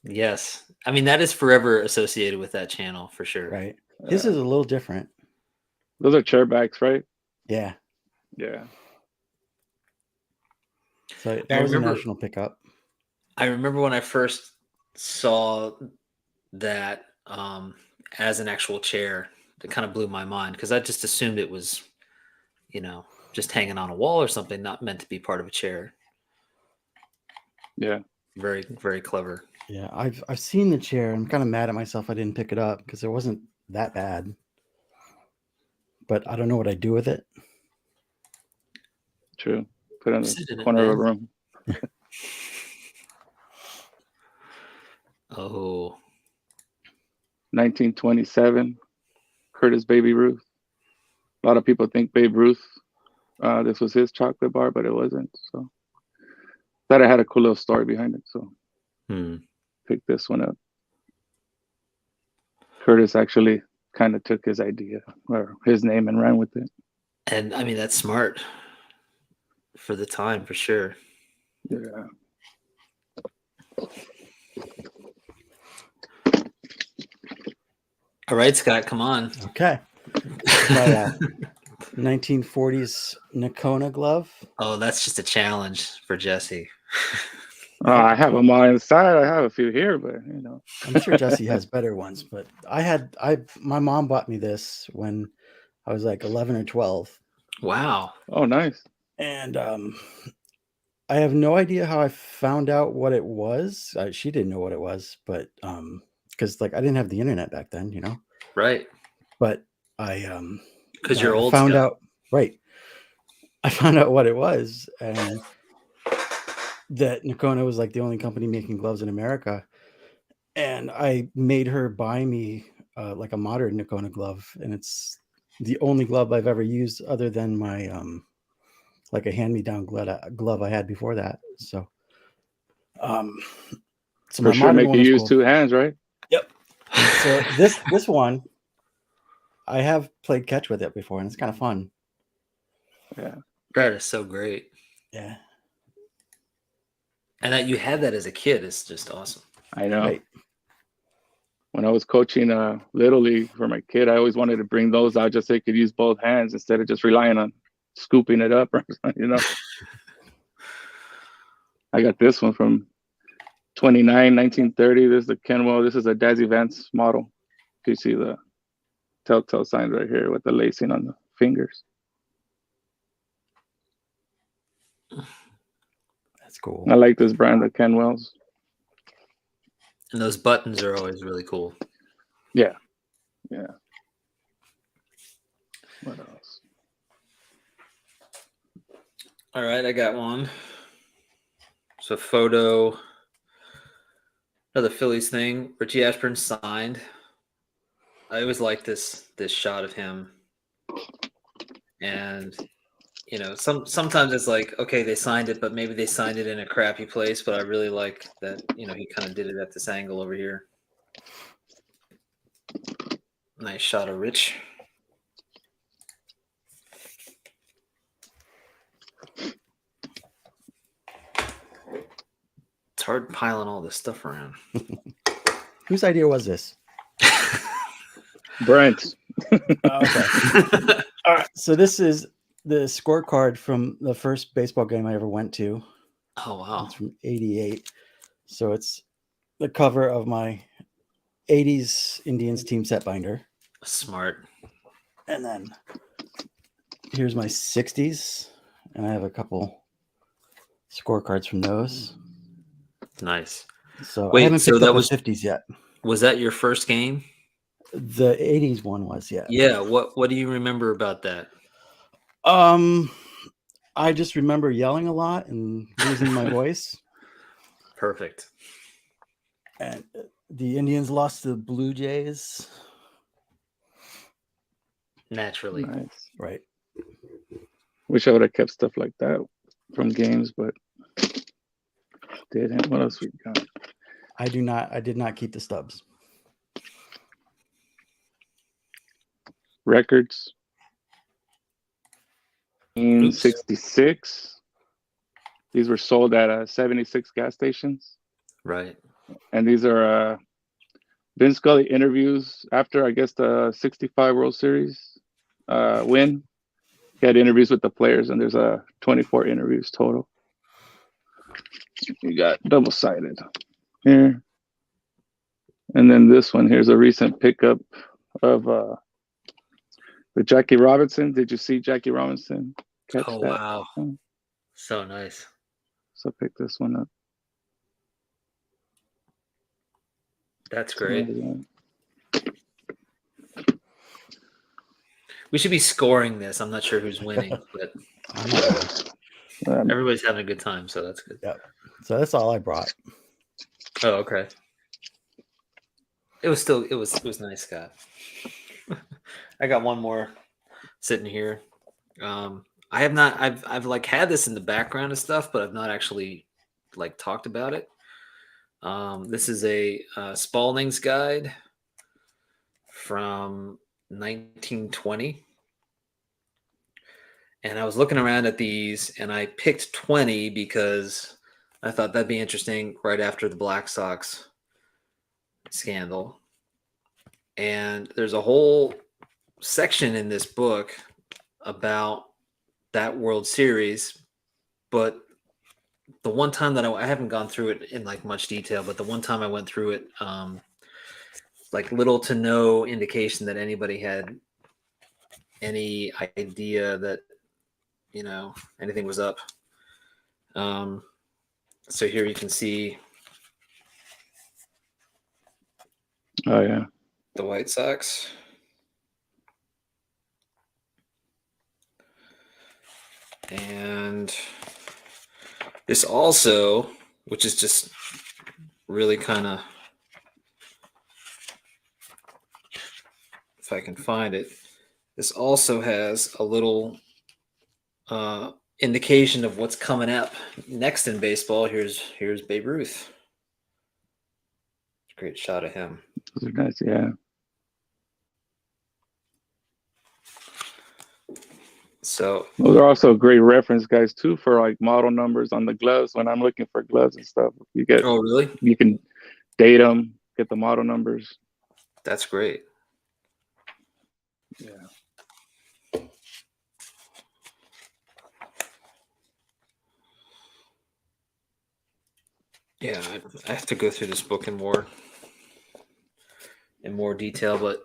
yes. I mean, that is forever associated with that channel for sure. right? This is a little different. Those are chairbacks, right? Yeah. Yeah. So I that was a remember- national pickup. I remember when I first saw that as an actual chair, it kind of blew my mind because I just assumed it was, just hanging on a wall or something, not meant to be part of a chair. Yeah. Very, very clever. Yeah, I've seen the chair. I'm kind of mad at myself I didn't pick it up because it wasn't that bad. But I don't know what I do with it. True. Put it in Sit in the it, corner of a man. room. Oh, 1927, Curtis Baby Ruth. A lot of people think Babe Ruth, this was his chocolate bar, but it wasn't. So thought it had a cool little story behind it. So picked this one up. Curtis actually kind of took his idea or his name and ran with it. and I mean, that's smart for the time for sure. Yeah. All right, Scott, come on. Okay. My 1940s Nakona glove. Oh, that's just a challenge for Jesse. I have them all inside. I have a few here, but I'm sure Jesse has better ones, but my mom bought me this when I was like 11 or 12. Wow. Oh, nice. And I have no idea how I found out what it was. She didn't know what it was, but because like I didn't have the internet back then, Right. But I Because you're old. found Scott. out right. I found out what it was, and that Nakona was like the only company making gloves in America. And I made her buy me like a modern Nakona glove, and it's the only glove I've ever used other than my like a hand-me-down glove I had before that. So For sure, make you use two hands, right? Yep. So this one, I have played catch with it before, and it's kind of fun. Yeah. That is so great. Yeah. And that you had that as a kid is just awesome. I know. Right. When I was coaching Little League for my kid, I always wanted to bring those out just so he could use both hands instead of just relying on scooping it up, or you know. I got this one from 1930. This is the Kenwell. This is a Dazzy Vance model. You see the telltale signs right here with the lacing on the fingers. That's cool. I like this brand, the Kenwells. And those buttons are always really cool. Yeah. Yeah. What else? All right, I got one. So photo, another Phillies thing. Richie Ashburn signed. I always like this shot of him. And you know, sometimes it's like, okay, they signed it, but maybe they signed it in a crappy place. But I really like that, you know, he kind of did it at this angle over here. Nice shot of Rich. It's hard piling all this stuff around. Whose idea was this? Brent. Okay. All right. So this is the scorecard from the first baseball game I ever went to. Oh, wow. It's from '88. So it's the cover of my '80s Indians team set binder. Smart. And then here's my '60s. And I have a couple scorecards from those. Nice. So Wait, I haven't so picked that up was- the '50s yet. Was that your first game? The '80s one was, yeah. Yeah. What do you remember about that? I just remember yelling a lot and losing my voice. Perfect. And the Indians lost to the Blue Jays. Naturally. Nice. Right. Wish I would have kept stuff like that from games, but didn't. What else we got? I did not keep the stubs. Records. In Oops. 66. These were sold at 76 gas stations. Right. And these are Vin Scully interviews after, I guess, the 65 World Series win. He had interviews with the players, and there's 24 interviews total. You got double-sided here. And then this one, here's a recent pickup of the Jackie Robinson. Did you see Jackie Robinson catch Oh, that? wow. So nice. So pick this one up. That's great. We should be scoring this. I'm not sure who's winning, but I'm not sure. everybody's having a good time, so that's good. So that's all I brought. Oh, okay. It was nice, Scott. I got one more sitting here. I've like had this in the background and stuff, but I've not actually like talked about it. This is a Spalding's Guide from 1920. And I was looking around at these and I picked 20 because I thought that'd be interesting right after the Black Sox scandal. And there's a whole section in this book about that World Series, but the one time that I haven't gone through it in like much detail, but the one time I went through it, like little to no indication that anybody had any idea that, you know, anything was up. So here you can see Oh, yeah. the White Sox. And this also, which is just really kind of, if I can find it, this also has a little indication of what's coming up next in baseball. Here's Babe Ruth. Great shot of him. Those are nice. Yeah. So Those are also great reference guys too for like model numbers on the gloves. When I'm looking for gloves and stuff, oh really? you can date them, get the model numbers. That's great. Yeah. Yeah, I have to go through this book in more detail, but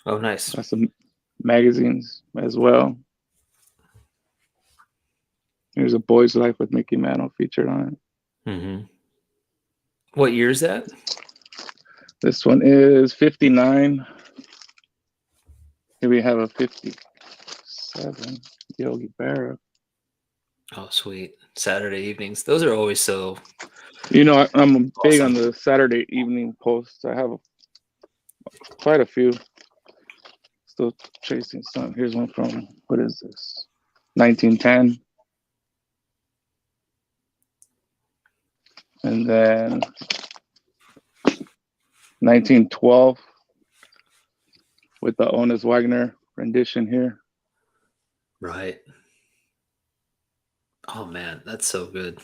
oh nice. Got some magazines as well. Here's A Boy's Life with Mickey Mantle featured on it. Mm-hmm. What year is that? This one is 59. Here we have a 57 Yogi Berra. Oh, sweet. Saturday evenings. Those are always so. You know, I'm big Awesome. on the Saturday evening posts. I have quite a few. Still chasing some. Here's one from, what is this? 1910. And then 1912 with the Honus Wagner rendition here. Right. Oh man, that's so good.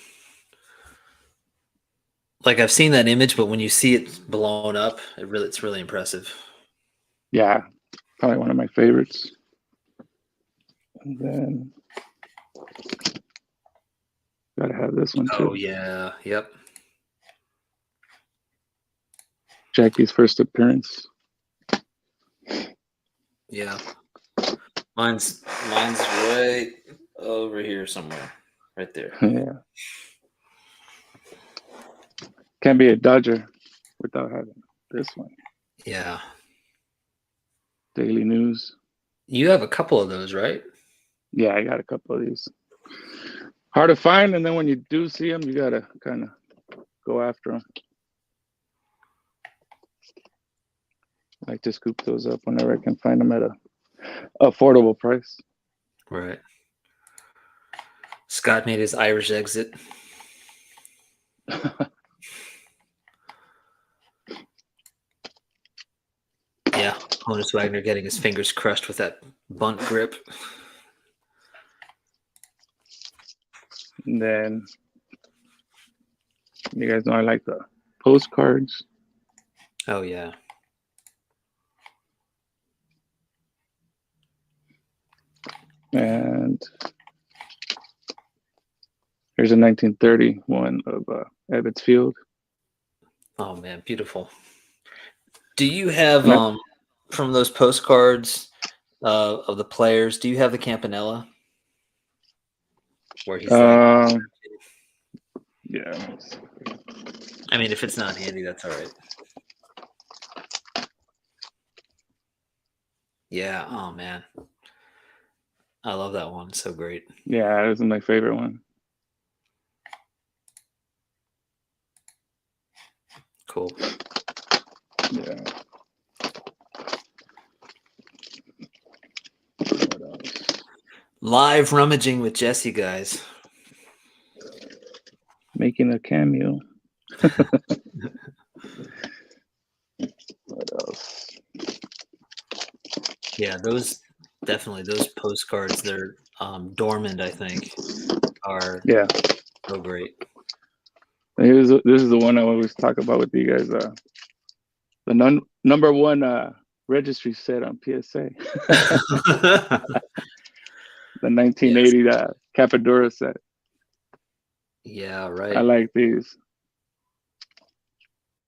Like I've seen that image, but when you see it blown up, it's really impressive. Yeah, probably one of my favorites. And then gotta have this one too. Oh yeah, yep. Jackie's first appearance. Yeah. Mine's right over here somewhere. Right there. Yeah. Can't be a Dodger without having this one. Yeah. Daily News. You have a couple of those, right? Yeah, I got a couple of these. Hard to find, and then when you do see them, you gotta kind of go after them. I like to scoop those up whenever I can find them at a affordable price. Right. Scott made his Irish exit. Yeah. Honus Wagner getting his fingers crushed with that bunt grip. And then you guys know I like the postcards. Oh yeah. And here's a 1931 of Ebbets Field. Oh man, beautiful. Do you have And I- from those postcards of the players, do you have the Campanella? Where he's like, yeah. I mean, if it's not handy, that's all right. Yeah. Oh man, I love that one. So great. Yeah, this is my favorite one. Cool. Yeah. What else? Live rummaging with Jesse, guys. Making a cameo. What else? Yeah, those postcards. They're dormant. I think are Yeah. so great. This is the one I always talk about with you guys. The number one registry set on PSA. The 1980 Capadura set. Yeah, right. I like these.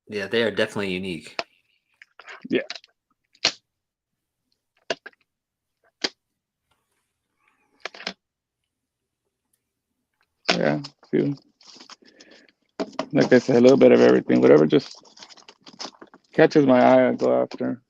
Yeah, they are definitely unique. Yeah. Yeah, few. Like I said, a little bit of everything. Whatever just catches my eye, I go after.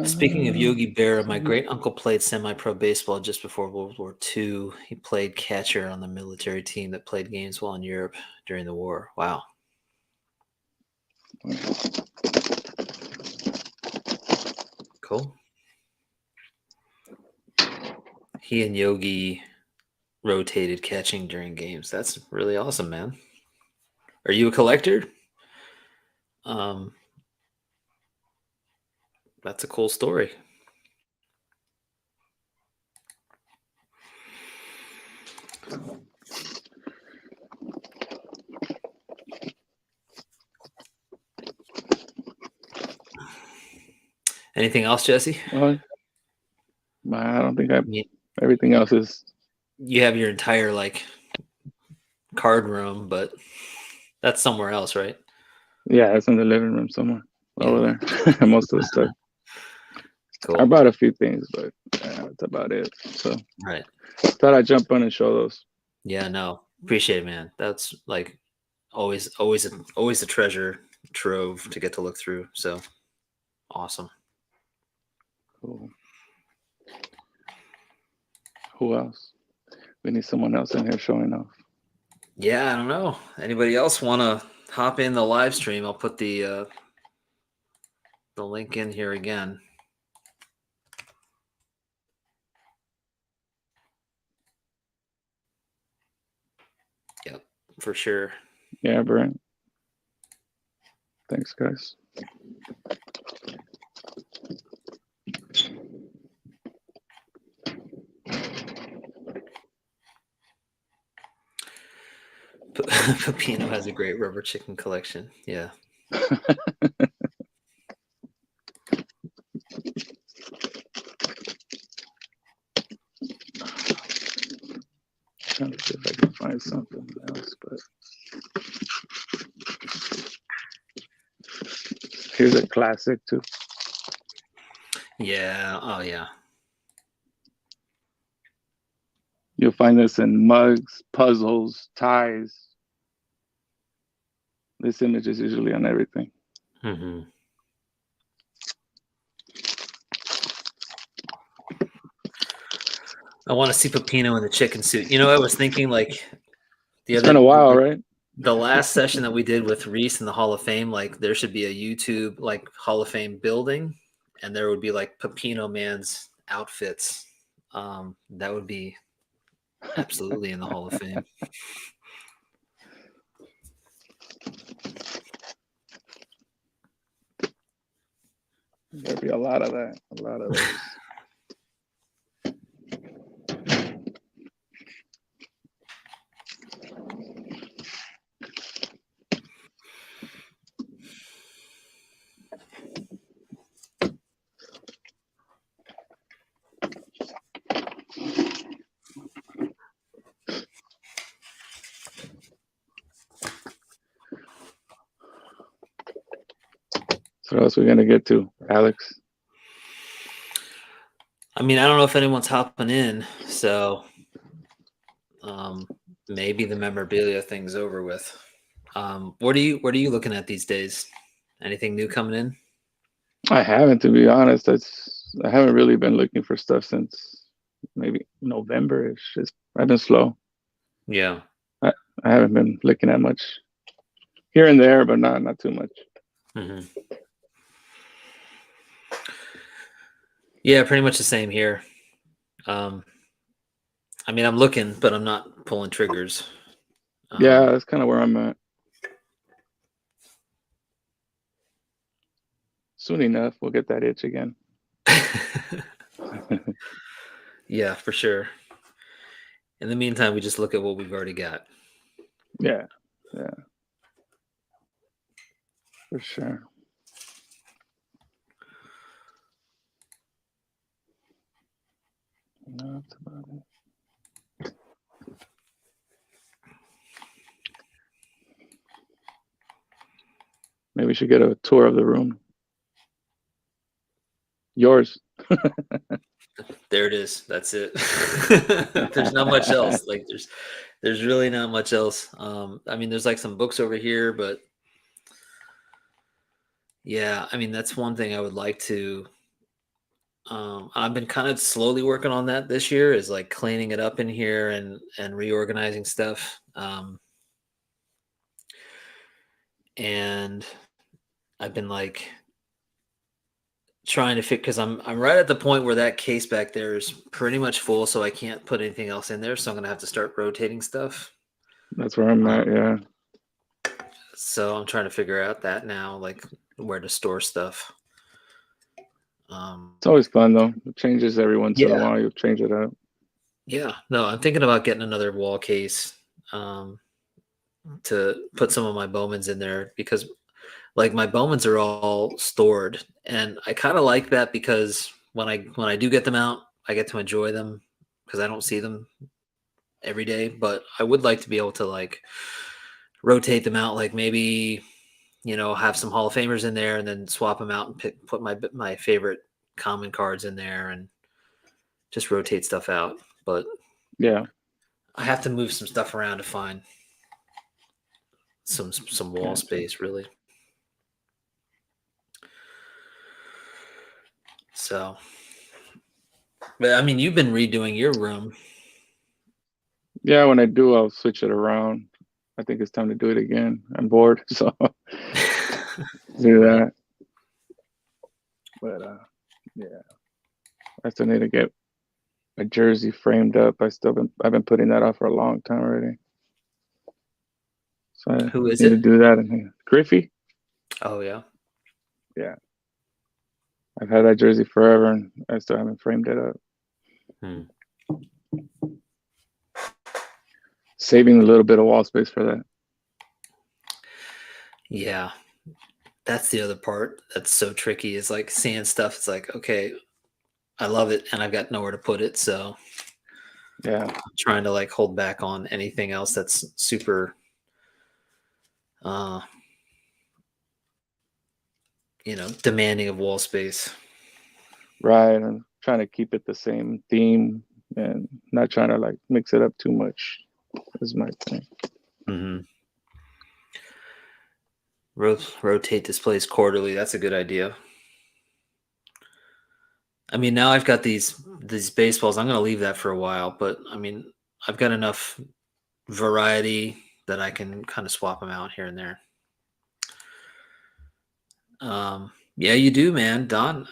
Speaking of Yogi Berra, my great uncle played semi-pro baseball just before World War II. He played catcher on the military team that played games while in Europe during the war. Wow. Cool. He and Yogi rotated catching during games. That's really awesome, man. Are you a collector? That's a cool story. Anything else, Jesse? Well, I don't think Yeah. everything else is. You have your entire like card room, but that's somewhere else, right? Yeah, it's in the living room somewhere over there. Most of the stuff. Cool. I brought a few things, but that's about it. So Right. thought I'd jump on and show those. Yeah, no. Appreciate it, man. That's like always a treasure trove to get to look through. So awesome. Cool. Who else? We need someone else in here showing off. Yeah, I don't know. Anybody else want to hop in the live stream? I'll put the link in here again. Yep, for sure. Yeah, Brent. Thanks, guys. Pepino has a great rubber chicken collection. Yeah. Trying to see if I can find something else, but here's a classic too. Yeah. Oh, yeah. You'll find this in mugs, puzzles, ties. This image is usually on everything. Mm-hmm. I want to see Pepino in the chicken suit. You know, I was thinking like It's been a while, like, right? the last session that we did with Reese in the Hall of Fame, like there should be a YouTube like Hall of Fame building, and there would be like Pepino Man's outfits. That would be absolutely in the Hall of Fame. There'll be a lot of that. A lot of those. So what else are we gonna get to, Alex? I mean, I don't know if anyone's hopping in, so maybe the memorabilia thing's over with. What are you looking at these days? Anything new coming in? I haven't, to be honest. I haven't really been looking for stuff since maybe November-ish. I've been slow. Yeah. I haven't been looking at much here and there, but not too much. Mm-hmm. Yeah, pretty much the same here. I mean, I'm looking, but I'm not pulling triggers. Yeah, that's kind of where I'm at. Soon enough, we'll get that itch again. Yeah, for sure. In the meantime, we just look at what we've already got. Yeah, for sure. No, that's about it. Maybe we should get a tour of the room. Yours. There it is. That's it. There's not much else. Like there's really not much else. I mean, there's like some books over here, but yeah, I mean, that's one thing I would like to I've been kind of slowly working on that this year, is like cleaning it up in here and reorganizing stuff. And I've been like trying to fit, because I'm right at the point where that case back there is pretty much full, so I can't put anything else in there. So I'm gonna have to start rotating stuff. That's where I'm at. Um, Yeah. So I'm trying to figure out that now, like where to store stuff. It's always fun though. It changes every once in a Yeah. while. You'll change it up. Yeah, no, I'm thinking about getting another wall case to put some of my Bowmans in there, because like my Bowmans are all stored, and I kind of like that, because when I do get them out, I get to enjoy them because I don't see them every day. But I would like to be able to like rotate them out, like maybe have some Hall of Famers in there, and then swap them out and put my favorite common cards in there, and just rotate stuff out. But Yeah. I have to move some stuff around to find some wall Gotcha. space, really. So, but I mean, you've been redoing your room. Yeah. When I do, I'll switch it around. I think it's time to do it again. I'm bored, so do that. But yeah, I still need to get a jersey framed up. I've been putting that off for a long time already. So I Who is need to it? do that. And Griffey. Oh yeah. Yeah. I've had that jersey forever, and I still haven't framed it up. Hmm. Saving a little bit of wall space for that. Yeah. That's the other part that's so tricky, is like seeing stuff. It's like, okay, I love it, and I've got nowhere to put it. So Yeah. I'm trying to like hold back on anything else that's super, demanding of wall space. Right. I'm trying to keep it the same theme and not trying to like mix it up too much is my thing. Mm-hmm. Rotate displays quarterly. That's a good idea. I mean, now I've got these baseballs. I'm going to leave that for a while, but I mean, I've got enough variety that I can kind of swap them out here and there. Yeah, you do, man. Don,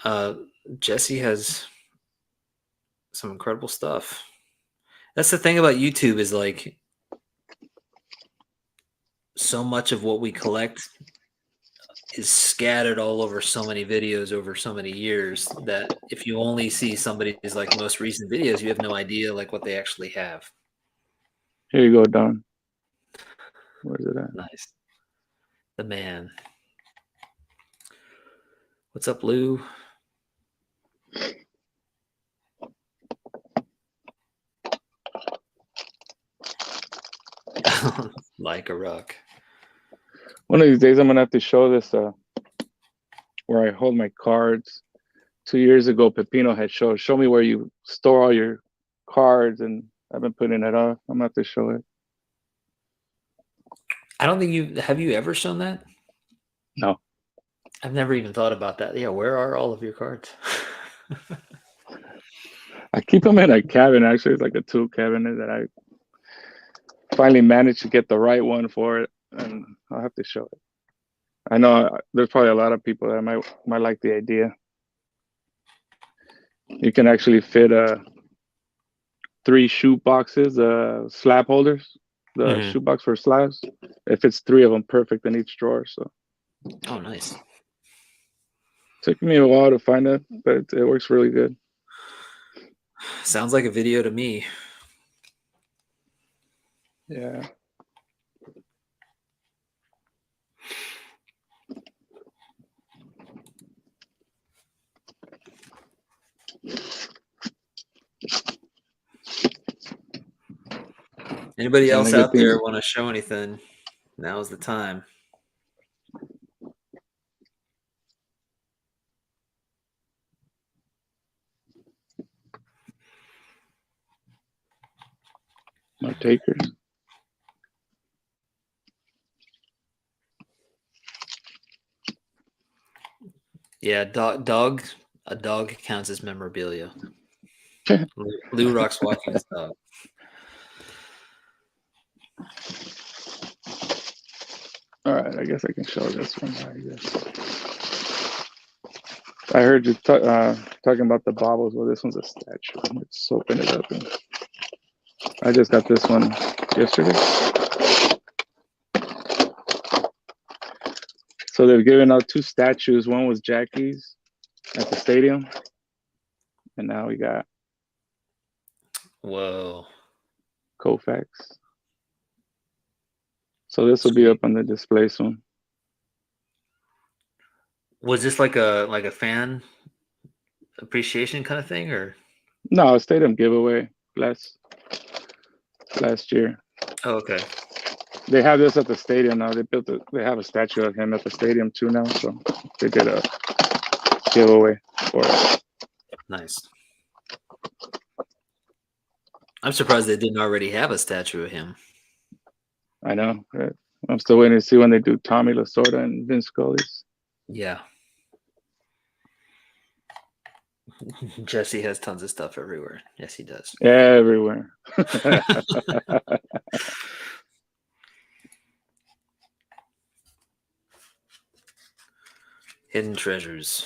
Jesse has some incredible stuff. That's the thing about YouTube, is like so much of what we collect is scattered all over so many videos over so many years, that if you only see somebody's like most recent videos, you have no idea like what they actually have. Here you go, Don. Where's it at? Nice. The man. What's up, Lou? Like a rock. One of these days, I'm gonna have to show this where I hold my cards. 2 years ago, Pepino had show me where you store all your cards, and I've been putting it off. I'm gonna have to show it. I don't think have you ever shown that? No. I've never even thought about that. Yeah, where are all of your cards? I keep them in a cabinet. Actually, it's like a tool cabinet that I finally managed to get the right one for it, and I'll have to show it. I know there's probably a lot of people that might like the idea. You can actually fit 3 shoe boxes, slab holders, the shoe box for slabs. It fits 3 of them perfect in each drawer. So. Oh, nice. Took me a while to find it, but it works really good. Sounds like a video to me. Yeah. Anybody Trying else to get out there things- want to show anything? Now's the time. No takers. Yeah, Doug. A dog counts as memorabilia. Lou Rock's walking his dog. All right, I guess I can show this one. I guess. I heard you talking about the baubles. Well, this one's a statue. Let's open it up. I just got this one yesterday. So they've given out 2 statues. One was Jackie's at the stadium, and now we got Whoa. Koufax. So this will be up on the display soon. Was this like a fan appreciation kind of thing, or? No, a stadium giveaway last year. Oh, okay. They have this at the stadium now. They have a statue of him at the stadium too now. So they did a giveaway for it. Nice. I'm surprised they didn't already have a statue of him. I know. Right? I'm still waiting to see when they do Tommy Lasorda and Vince Scully's. Yeah. Jesse has tons of stuff everywhere. Yes, he does. Everywhere. Hidden treasures.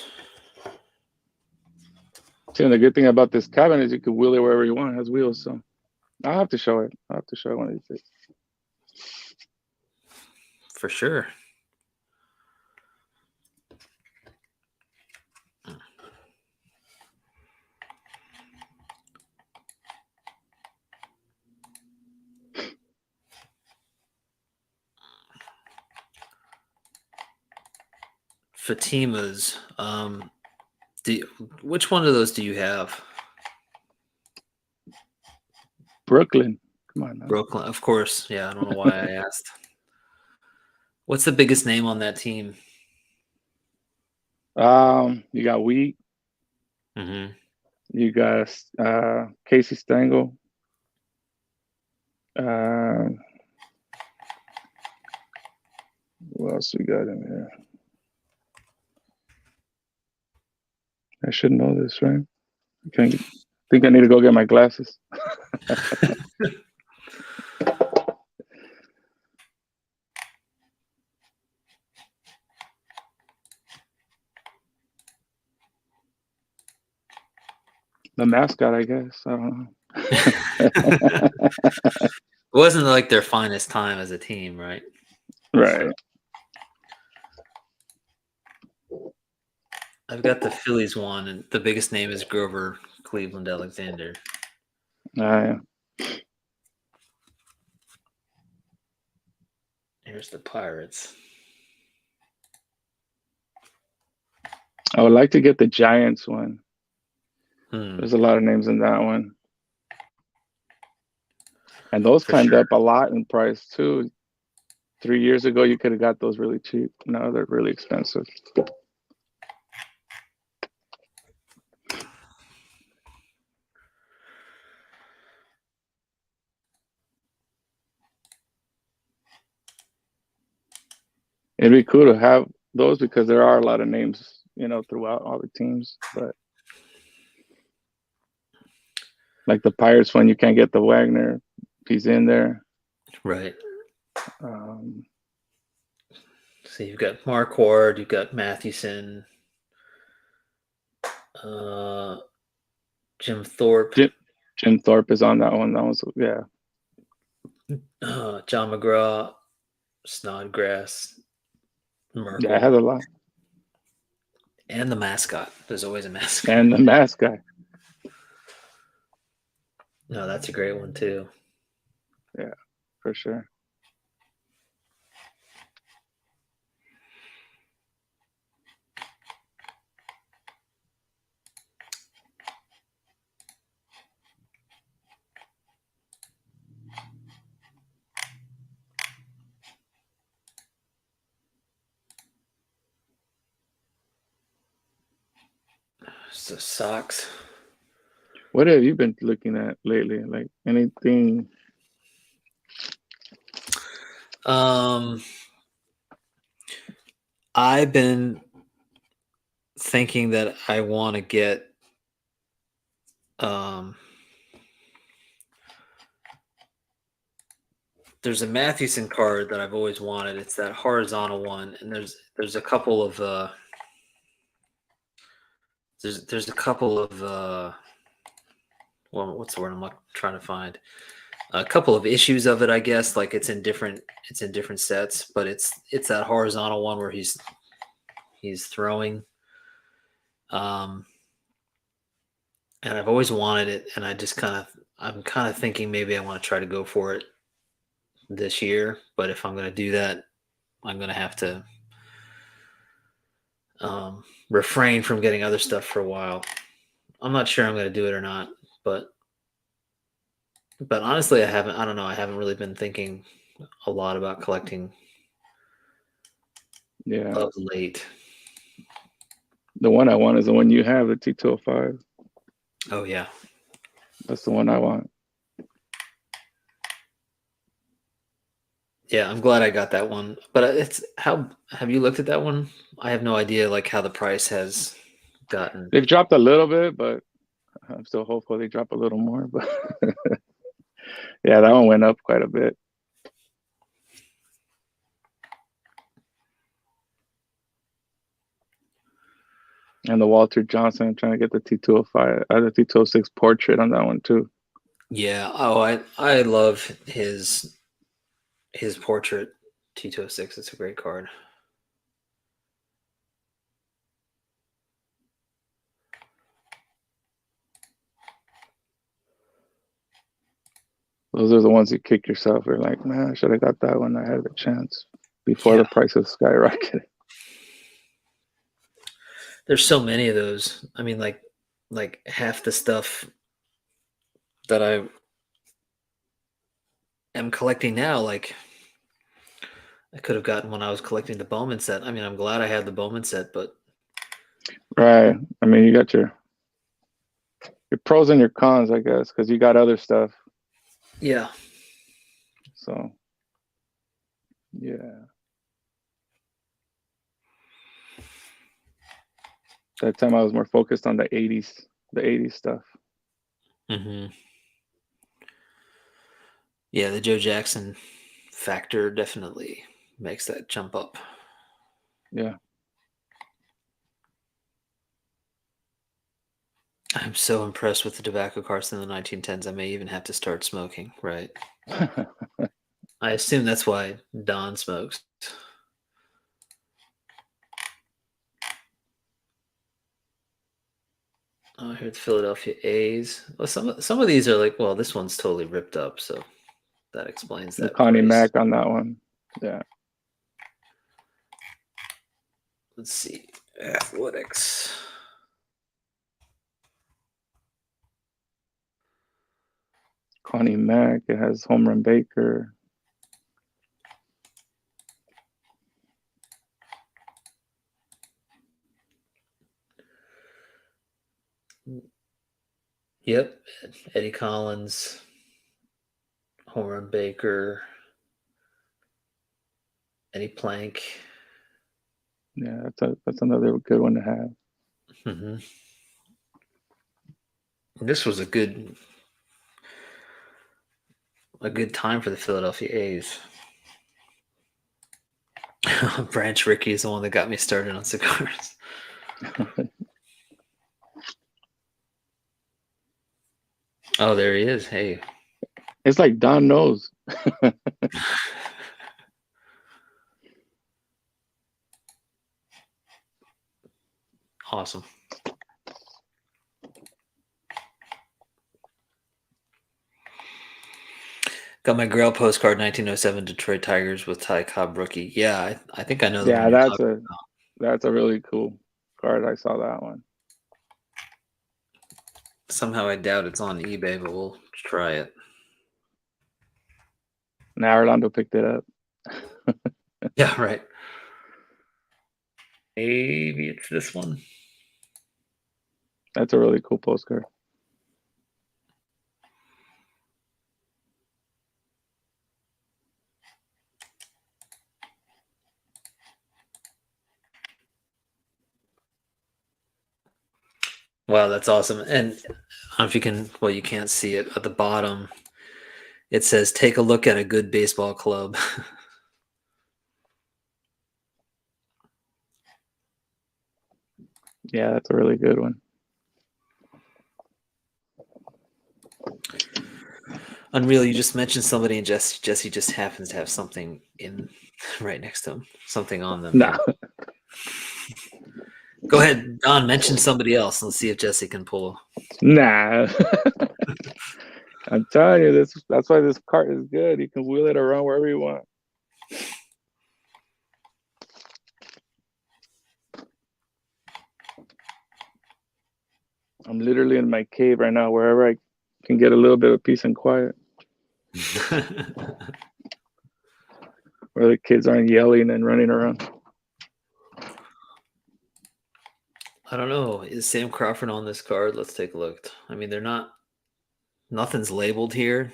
See, and the good thing about this cabinet is you can wheel it wherever you want. It has wheels, so I'll have to show it. I'll have to show it one of these days. For sure. Fatima's. Which one of those do you have? Brooklyn. Come on now. Brooklyn, of course. Yeah, I don't know why I asked. What's the biggest name on that team? You got Wheat. Mm-hmm. You got Casey Stengel. What else we got in here? I should know this, right? I think I need to go get my glasses. The mascot, I guess. I don't know. It wasn't like their finest time as a team, right? Right. I've got the Phillies one, and the biggest name is Grover Cleveland Alexander. Yeah. Here's the Pirates. I would like to get the Giants one. Hmm. There's a lot of names in that one. And those For climbed sure. up a lot in price too. 3 years ago, you could have got those really cheap. Now they're really expensive. It'd be cool to have those because there are a lot of names, throughout all the teams. But like the Pirates one, you can't get the Wagner. He's in there. Right. Um, So you've got Mark Ward, you've got Mathewson, Jim Thorpe, Jim Thorpe is on that one. That was, yeah. John McGraw, Snodgrass, Merkel, Yeah, it has a lot. and the mascot. There's always a mascot. And the mascot. No, that's a great one too. Yeah, for sure. So socks. What have you been looking at lately? Like anything? I've been thinking that I want to get there's a Mathewson card that I've always wanted. It's that horizontal one, and there's a couple of there's a couple of well, what's the word I'm trying to find? A couple of issues of it, I guess. Like it's in different sets, but it's that horizontal one where he's throwing. And I've always wanted it, and I'm kind of thinking maybe I want to try to go for it this year. But if I'm going to do that, I'm going to have to refrain from getting other stuff for a while. I'm not sure I'm going to do it or not, but honestly, I don't know. I haven't really been thinking a lot about collecting Yeah. of late. The one I want is the one you have, the T205. Oh yeah. That's the one I want. Yeah, I'm glad I got that one. But it's how have you looked at that one? I have no idea like how the price has gotten. They've dropped a little bit, but I'm still hopeful they drop a little more. But yeah, that one went up quite a bit. And the Walter Johnson, I'm trying to get the T205, the T206 portrait on that one too. Yeah. Oh, I love his portrait T206. It's a great card. Those are the ones you kick yourself. You're like, man, I should have got that one. I had the chance before the prices skyrocketed. There's so many of those. I mean, like half the stuff that I am collecting now, like I could have gotten when I was collecting the Bowman set. I mean, I'm glad I had the Bowman set, but Right. I mean, you got your pros and your cons, I guess, because you got other stuff. yeah. So, yeah. That time I was more focused on the 80s stuff. Mm-hmm. Yeah, the Joe Jackson factor definitely makes that jump up. Yeah. I'm so impressed with the tobacco carts in the 1910s. I may even have to start smoking, right? I assume that's why Don smokes. Oh, here's the Philadelphia A's. Well, some of these are like, well, this one's totally ripped up, so that explains The that Connie price. Mack on that one. Yeah. Let's see. Athletics. Connie Mack. It has Home Run Baker. Yep. Eddie Collins, Homer Baker, Eddie Plank. Yeah, that's another good one to have. Mm-hmm. This was a good time for the Philadelphia A's. Branch Rickey is the one that got me started on cigars. Oh, there he is. Hey. It's like Don knows. Awesome. Got my Grail postcard, 1907 Detroit Tigers with Ty Cobb rookie. Yeah, I think I know the Yeah, one you're talking about. that's a really cool card. I saw that one. Somehow I doubt it's on eBay, but we'll try it. Now Orlando picked it up. Yeah, right. Maybe it's this one. That's a really cool postcard. Wow, that's awesome. And I don't know if you can, well, you can't see it at the bottom. It says, take a look at a good baseball club. Yeah, that's a really good one. Unreal, you just mentioned somebody, and Jesse just happens to have something in right next to him, something on them. Nah. Here. Go ahead, Don, mention somebody else. Let's see if Jesse can pull. Nah. I'm telling you, that's why this cart is good. You can wheel it around wherever you want. I'm literally in my cave right now, wherever I can get a little bit of peace and quiet, where the kids aren't yelling and running around. I don't know. Is Sam Crawford on this card? Let's take a look. I mean, they're not. Nothing's labeled here.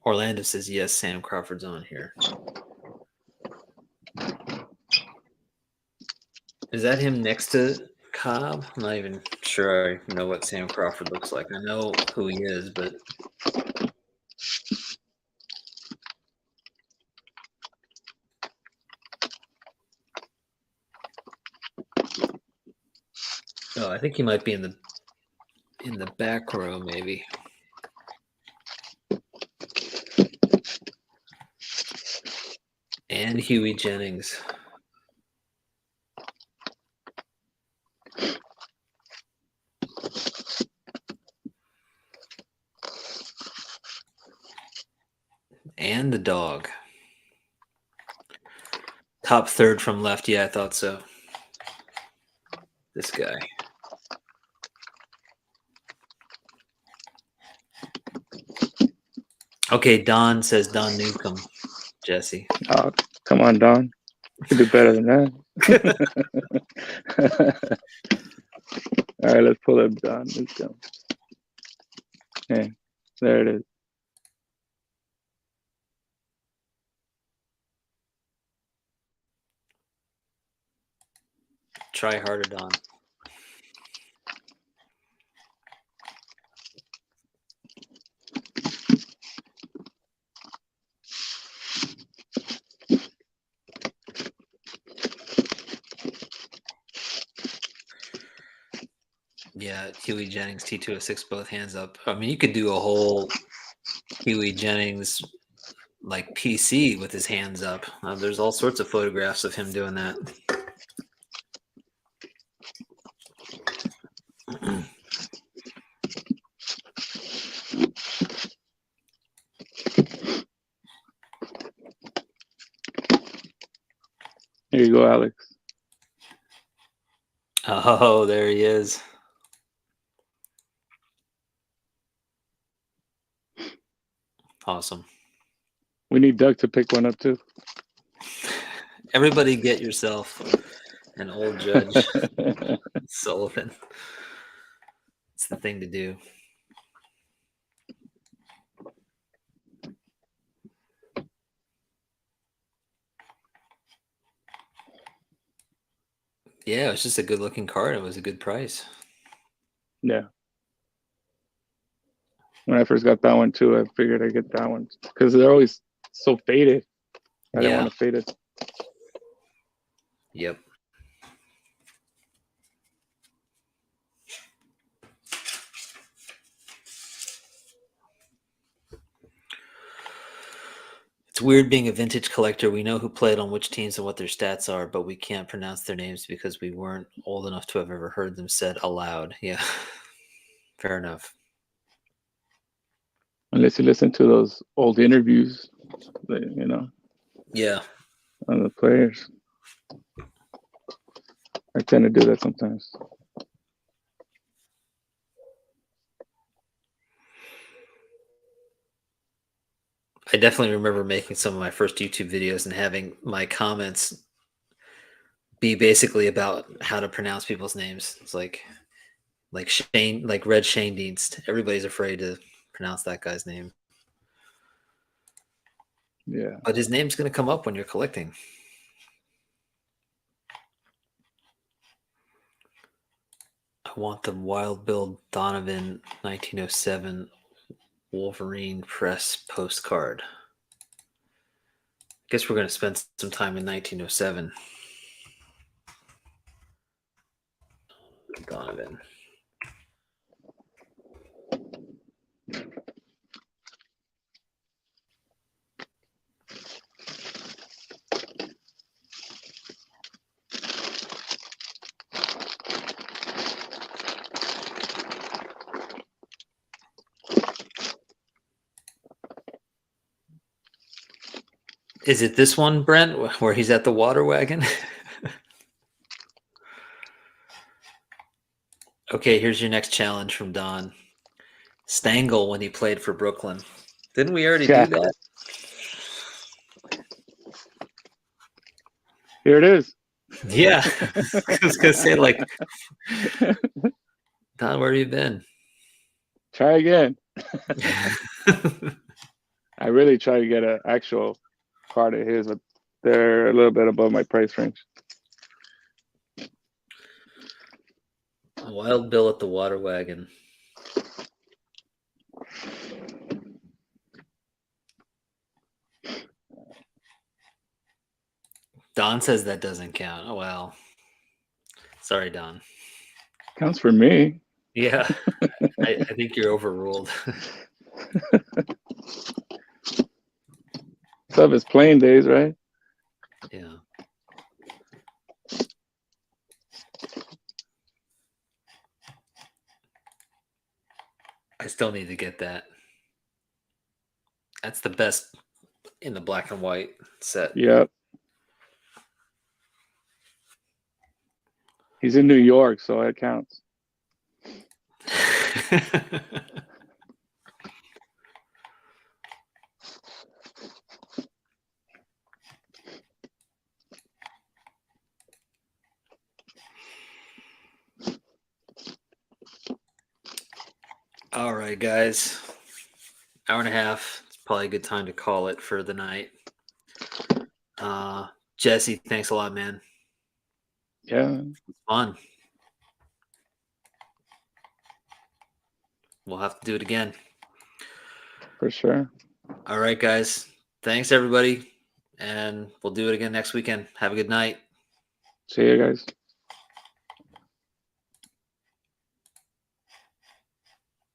Orlando says yes. Sam Crawford's on here. Is that him next to Cobb? I'm not even sure I know what Sam Crawford looks like. I know who he is, but oh, I think he might be in the back row, maybe. And Huey Jennings. And the dog. Top third from left. Yeah, I thought so. This guy. Okay, Don says Don Newcomb. Jesse. Oh, come on, Don. You can do better than that. All right, let's pull up Don. Let's go. Hey, there it is. Try harder, Don. Yeah, Huey Jennings, T206, both hands up. I mean, you could do a whole Huey Jennings like PC with his hands up. There's all sorts of photographs of him doing that. Here you go, Alex. Oh, there he is. Awesome. We need Doug to pick one up too. Everybody get yourself an old Judge Sullivan. It's the thing to do. Yeah, it was just a good looking card. It was a good price. Yeah. When I first got that one too, I figured I'd get that one because they're always so faded. I didn't want to fade it. Yep. It's weird being a vintage collector. We know who played on which teams and what their stats are, but we can't pronounce their names because we weren't old enough to have ever heard them said aloud. Yeah. Fair enough. Unless you listen to those old interviews, you know, Yeah. on the players. I tend to do that sometimes. I definitely remember making some of my first YouTube videos and having my comments be basically about how to pronounce people's names. It's like Shane, like Red Schoendienst. Everybody's afraid to pronounce that guy's name. Yeah. But his name's going to come up when you're collecting. I want the Wild Bill Donovan 1907 Wolverine press postcard. Guess we're going to spend some time in 1907. Donovan. Is it this one, Brent, where he's at the water wagon? Okay, here's your next challenge from Don. Stengel when he played for Brooklyn. Didn't we already Yeah. do that? Here it is. Yeah. I was going to say, like, Don, where have you been? Try again. I really try to get an actual card of his, but they're a little bit above my price range. Wild Bill at the water wagon. Don says that doesn't count. Oh, well. Sorry, Don. Counts for me. Yeah, I think you're overruled. Stuff is playing days, right? Yeah. I still need to get that. That's the best in the black and white set. Yep. He's in New York, so it counts. All right, guys. Hour and a half. It's probably a good time to call it for the night. Jesse, thanks a lot, man. Yeah. Fun. We'll have to do it again. For sure. All right, guys. Thanks, everybody. And we'll do it again next weekend. Have a good night. See you guys.